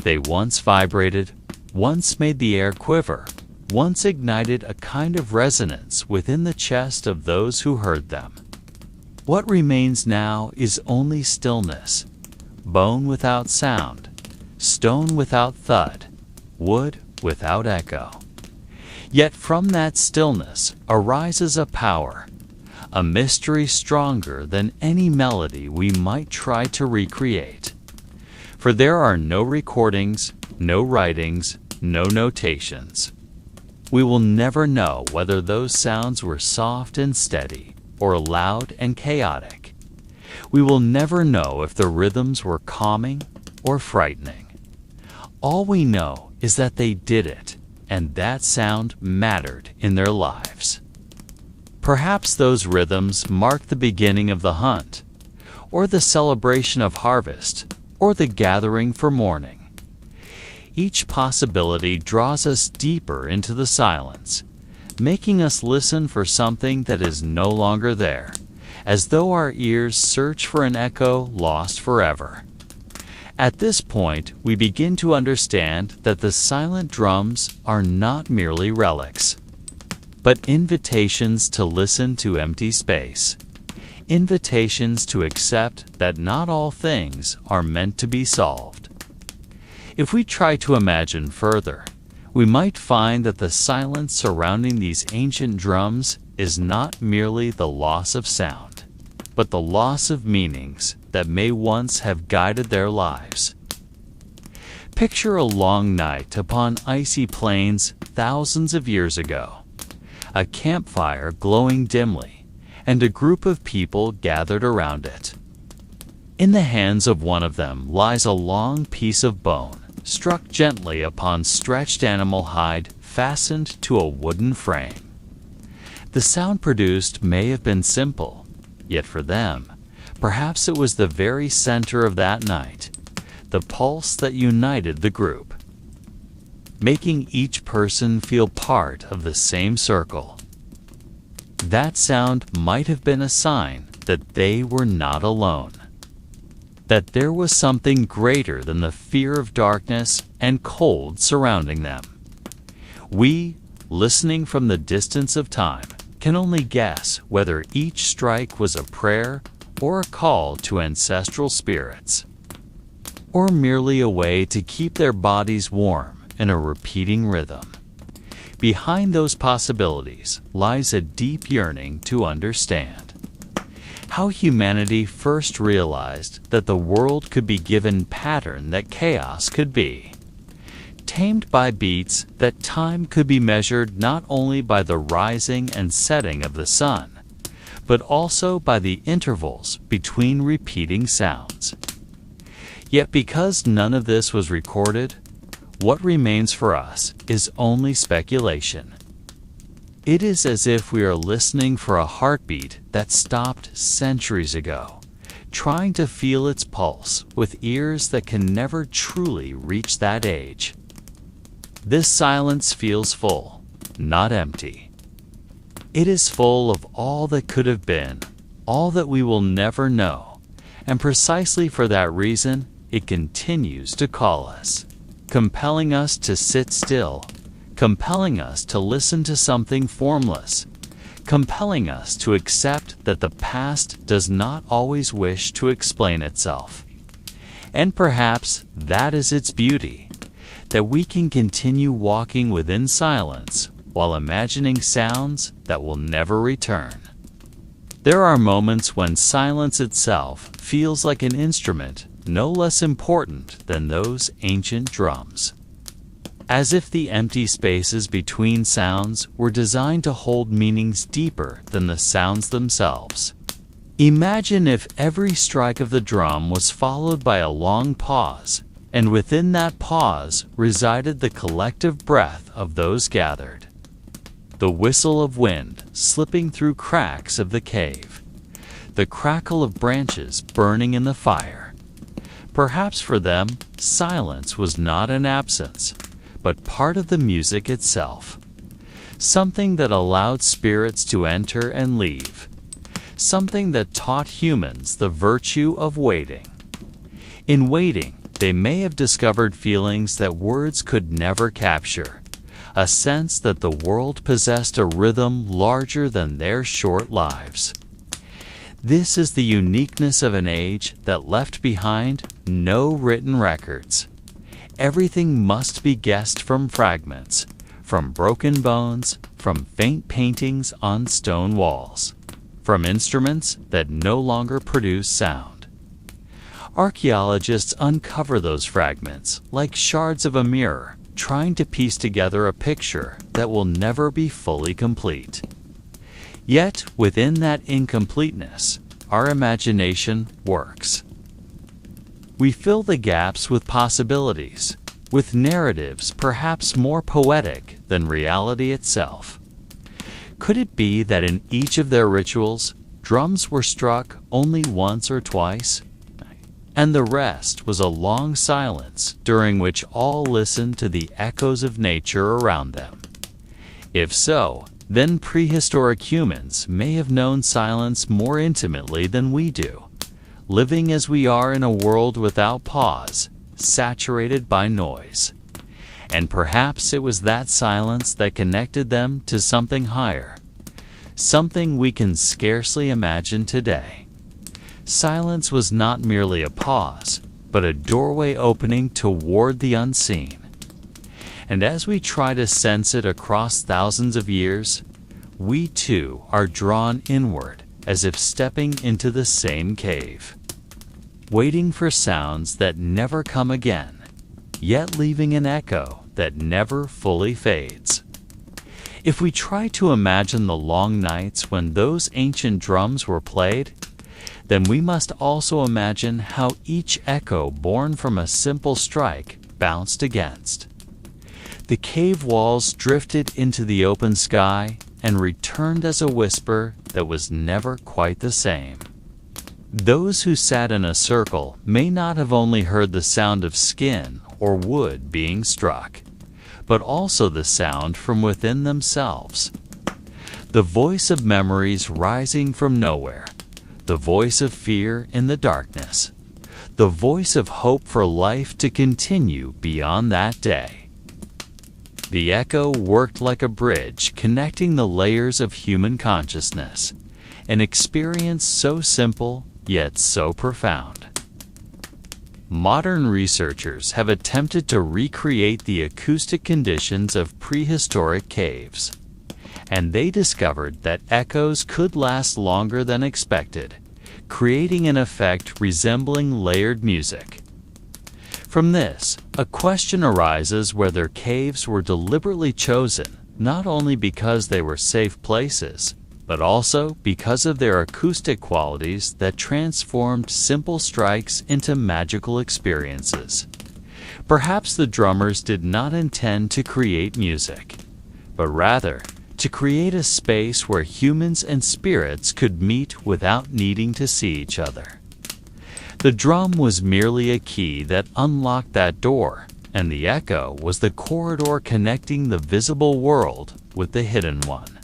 [SPEAKER 1] They once vibrated, once made the air quiver, once ignited a kind of resonance within the chest of those who heard them. What remains now is only stillness, bone without sound, stone without thud, wood without echo. Yet from that stillness arises a power, a mystery stronger than any melody we might try to recreate. For there are no recordings, no writings, no notations. We will never know whether those sounds were soft and steady, or loud and chaotic. We will never know if the rhythms were calming or frightening. All we know is that they did it, and that sound mattered in their lives. Perhaps those rhythms marked the beginning of the hunt, or the celebration of harvest, or the gathering for mourning. Each possibility draws us deeper into the silence, making us listen for something that is no longer there, as though our ears search for an echo lost forever. At this point, we begin to understand that the silent drums are not merely relics, but invitations to listen to empty space, invitations to accept that not all things are meant to be solved. If we try to imagine further, we might find that the silence surrounding these ancient drums is not merely the loss of sound, but the loss of meanings that may once have guided their lives. Picture a long night upon icy plains thousands of years ago, a campfire glowing dimly, and a group of people gathered around it. In the hands of one of them lies a long piece of bone, struck gently upon stretched animal hide fastened to a wooden frame. The sound produced may have been simple, yet for them, perhaps it was the very center of that night, the pulse that united the group. making each person feel part of the same circle. That sound might have been a sign that they were not alone, that there was something greater than the fear of darkness and cold surrounding them. We, listening from the distance of time, can only guess whether each strike was a prayer or a call to ancestral spirits, or merely a way to keep their bodies warm in a repeating rhythm. Behind those possibilities lies a deep yearning to understand how humanity first realized that the world could be given pattern that chaos could be, tamed by beats that time could be measured not only by the rising and setting of the sun, but also by the intervals between repeating sounds. Yet because none of this was recorded, what remains for us is only speculation. It is as if we are listening for a heartbeat that stopped centuries ago, trying to feel its pulse with ears that can never truly reach that age. This silence feels full, not empty. It is full of all that could have been, all that we will never know, and precisely for that reason, it continues to call us, compelling us to sit still, compelling us to listen to something formless, compelling us to accept that the past does not always wish to explain itself. And perhaps that is its beauty, that we can continue walking within silence while imagining sounds that will never return. There are moments when silence itself feels like an instrument no less important than those ancient drums. As if the empty spaces between sounds were designed to hold meanings deeper than the sounds themselves. Imagine if every strike of the drum was followed by a long pause, and within that pause resided the collective breath of those gathered. The whistle of wind slipping through cracks of the cave, the crackle of branches burning in the fire. Perhaps for them, silence was not an absence, but part of the music itself. Something that allowed spirits to enter and leave. Something that taught humans the virtue of waiting. In waiting, they may have discovered feelings that words could never capture, a sense that the world possessed a rhythm larger than their short lives. This is the uniqueness of an age that left behind no written records. Everything must be guessed from fragments, from broken bones, from faint paintings on stone walls, from instruments that no longer produce sound. Archaeologists uncover those fragments like shards of a mirror, trying to piece together a picture that will never be fully complete. Yet, within that incompleteness, our imagination works. We fill the gaps with possibilities, with narratives perhaps more poetic than reality itself. Could it be that in each of their rituals, drums were struck only once or twice, and the rest was a long silence during which all listened to the echoes of nature around them? If so, then prehistoric humans may have known silence more intimately than we do, living as we are in a world without pause, saturated by noise. And perhaps it was that silence that connected them to something higher, something we can scarcely imagine today. Silence was not merely a pause, but a doorway opening toward the unseen. And as we try to sense it across thousands of years, we too are drawn inward as if stepping into the same cave, waiting for sounds that never come again, yet leaving an echo that never fully fades. If we try to imagine the long nights when those ancient drums were played, then we must also imagine how each echo born from a simple strike bounced against. The cave walls drifted into the open sky and returned as a whisper that was never quite the same. Those who sat in a circle may not have only heard the sound of skin or wood being struck, but also the sound from within themselves. The voice of memories rising from nowhere, the voice of fear in the darkness, the voice of hope for life to continue beyond that day. The echo worked like a bridge connecting the layers of human consciousness, an experience so simple yet so profound. Modern researchers have attempted to recreate the acoustic conditions of prehistoric caves, and they discovered that echoes could last longer than expected, creating an effect resembling layered music. From this, a question arises whether caves were deliberately chosen not only because they were safe places, but also because of their acoustic qualities that transformed simple strikes into magical experiences. Perhaps the drummers did not intend to create music, but rather to create a space where humans and spirits could meet without needing to see each other. The drum was merely a key that unlocked that door, and the echo was the corridor connecting the visible world with the hidden one.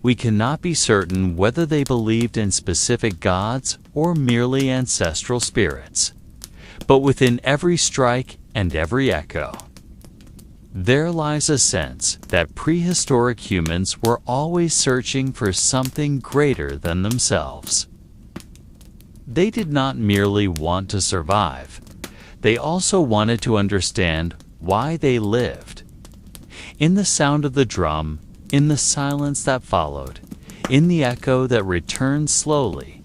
[SPEAKER 1] We cannot be certain whether they believed in specific gods or merely ancestral spirits, but within every strike and every echo, there lies a sense that prehistoric humans were always searching for something greater than themselves. They did not merely want to survive, they also wanted to understand why they lived. In the sound of the drum, in the silence that followed, in the echo that returned slowly,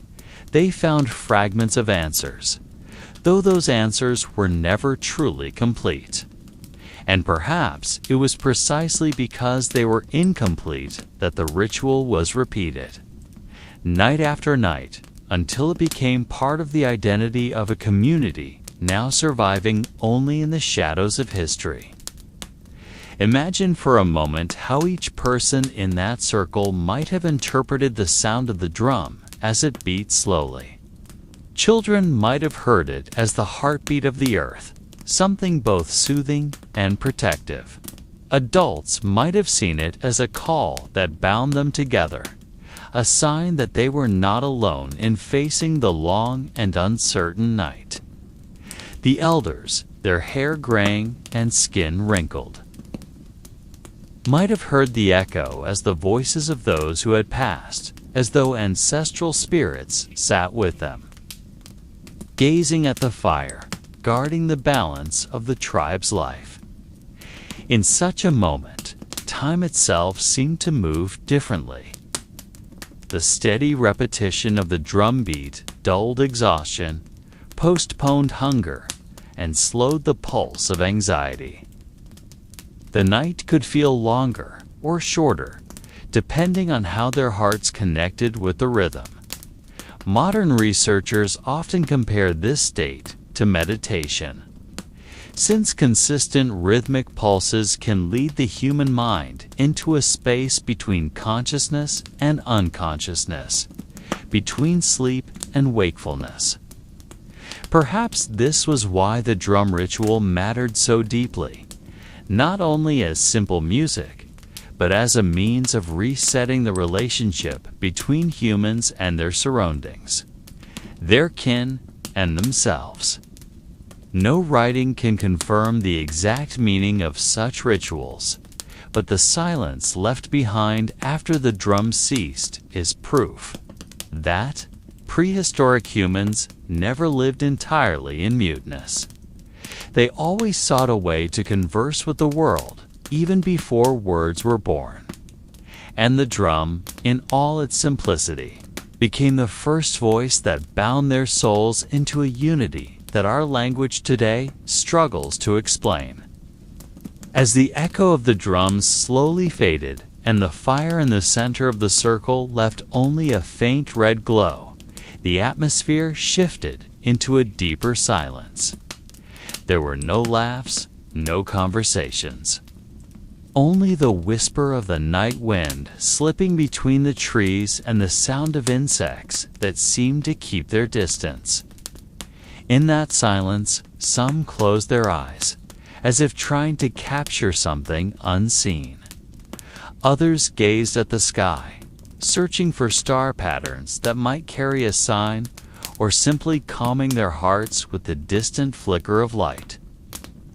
[SPEAKER 1] they found fragments of answers, though those answers were never truly complete. And perhaps it was precisely because they were incomplete that the ritual was repeated, night after night, until it became part of the identity of a community now surviving only in the shadows of history. Imagine for a moment how each person in that circle might have interpreted the sound of the drum as it beat slowly. Children might have heard it as the heartbeat of the earth, something both soothing and protective. Adults might have seen it as a call that bound them together, a sign that they were not alone in facing the long and uncertain night. The elders, their hair graying and skin wrinkled, might have heard the echo as the voices of those who had passed, as though ancestral spirits sat with them, gazing at the fire, guarding the balance of the tribe's life. In such a moment, time itself seemed to move differently. The steady repetition of the drum beat dulled exhaustion, postponed hunger, and slowed the pulse of anxiety. The night could feel longer or shorter, depending on how their hearts connected with the rhythm. Modern researchers often compare this state to meditation. Since consistent rhythmic pulses can lead the human mind into a space between consciousness and unconsciousness, between sleep and wakefulness. Perhaps this was why the drum ritual mattered so deeply, not only as simple music, but as a means of resetting the relationship between humans and their surroundings, their kin and themselves. No writing can confirm the exact meaning of such rituals, but the silence left behind after the drum ceased is proof that prehistoric humans never lived entirely in muteness. They always sought a way to converse with the world, even before words were born. And the drum, in all its simplicity, became the first voice that bound their souls into a unity that our language today struggles to explain. As the echo of the drums slowly faded and the fire in the center of the circle left only a faint red glow, the atmosphere shifted into a deeper silence. There were no laughs, no conversations. Only the whisper of the night wind slipping between the trees and the sound of insects that seemed to keep their distance. In that silence, some closed their eyes, as if trying to capture something unseen. Others gazed at the sky, searching for star patterns that might carry a sign, or simply calming their hearts with the distant flicker of light.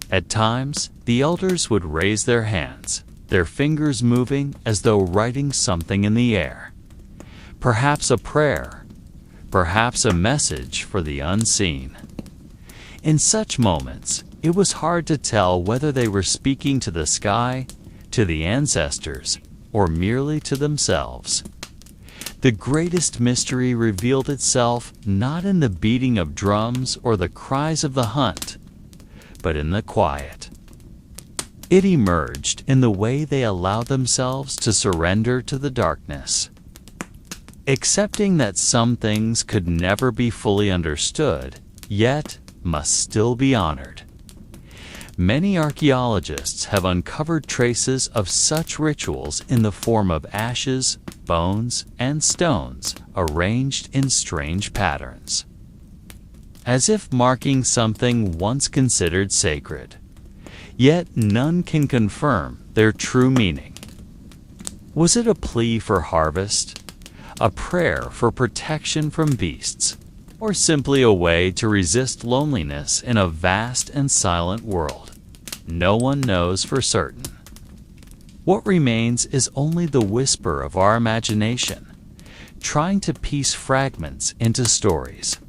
[SPEAKER 1] At times, the elders would raise their hands, their fingers moving as though writing something in the air. Perhaps a prayer, perhaps a message for the unseen. In such moments, it was hard to tell whether they were speaking to the sky, to the ancestors, or merely to themselves. The greatest mystery revealed itself not in the beating of drums or the cries of the hunt, but in the quiet. It emerged in the way they allowed themselves to surrender to the darkness. Accepting that some things could never be fully understood, yet must still be honored. Many archaeologists have uncovered traces of such rituals in the form of ashes, bones, and stones arranged in strange patterns, as if marking something once considered sacred. Yet none can confirm their true meaning. Was it a plea for harvest, a prayer for protection from beasts, or simply a way to resist loneliness in a vast and silent world? No one knows for certain. What remains is only the whisper of our imagination, trying to piece fragments into stories.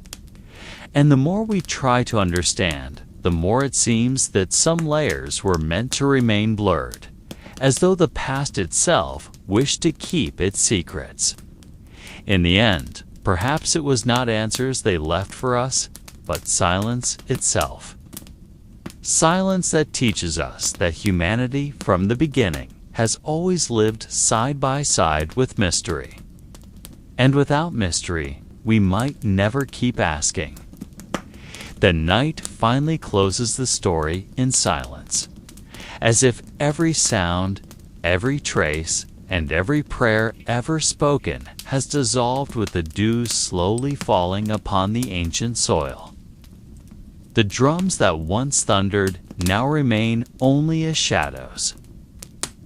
[SPEAKER 1] And the more we try to understand, the more it seems that some layers were meant to remain blurred, as though the past itself wished to keep its secrets. In the end, perhaps it was not answers they left for us, but silence itself. Silence that teaches us that humanity, from the beginning, has always lived side by side with mystery. And without mystery, we might never keep asking. The night finally closes the story in silence, as if every sound, every trace, and every prayer ever spoken has dissolved with the dew slowly falling upon the ancient soil. The drums that once thundered now remain only as shadows,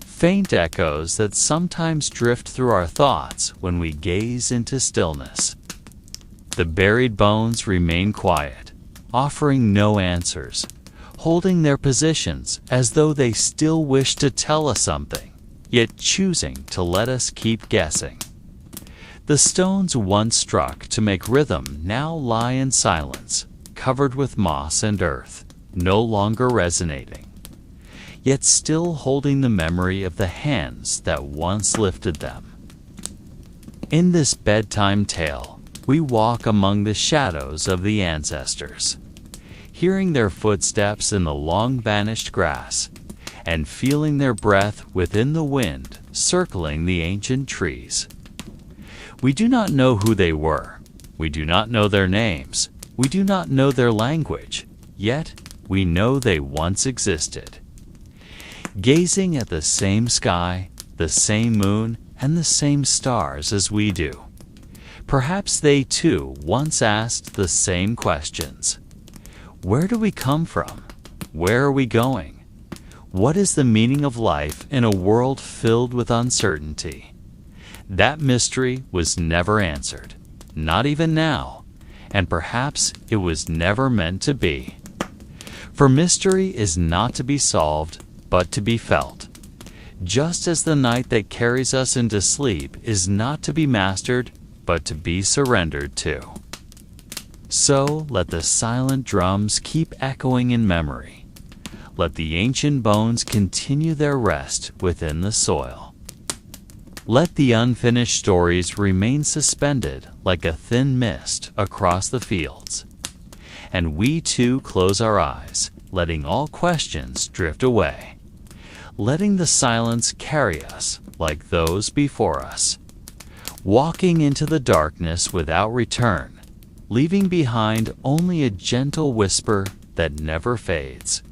[SPEAKER 1] faint echoes that sometimes drift through our thoughts when we gaze into stillness. The buried bones remain quiet, offering no answers, holding their positions as though they still wish to tell us something, yet choosing to let us keep guessing. The stones once struck to make rhythm now lie in silence, covered with moss and earth, no longer resonating, yet still holding the memory of the hands that once lifted them. In this bedtime tale, we walk among the shadows of the ancestors, hearing their footsteps in the long-vanished grass, and feeling their breath within the wind circling the ancient trees. We do not know who they were. We do not know their names. We do not know their language, yet we know they once existed. Gazing at the same sky, the same moon, and the same stars as we do. Perhaps they too once asked the same questions. Where do we come from? Where are we going? What is the meaning of life in a world filled with uncertainty? That mystery was never answered, not even now. And perhaps it was never meant to be. For mystery is not to be solved, but to be felt. Just as the night that carries us into sleep is not to be mastered, but to be surrendered to. So let the silent drums keep echoing in memory. Let the ancient bones continue their rest within the soil. Let the unfinished stories remain suspended like a thin mist across the fields. And we too close our eyes, letting all questions drift away, letting the silence carry us like those before us, walking into the darkness without return, leaving behind only a gentle whisper that never fades.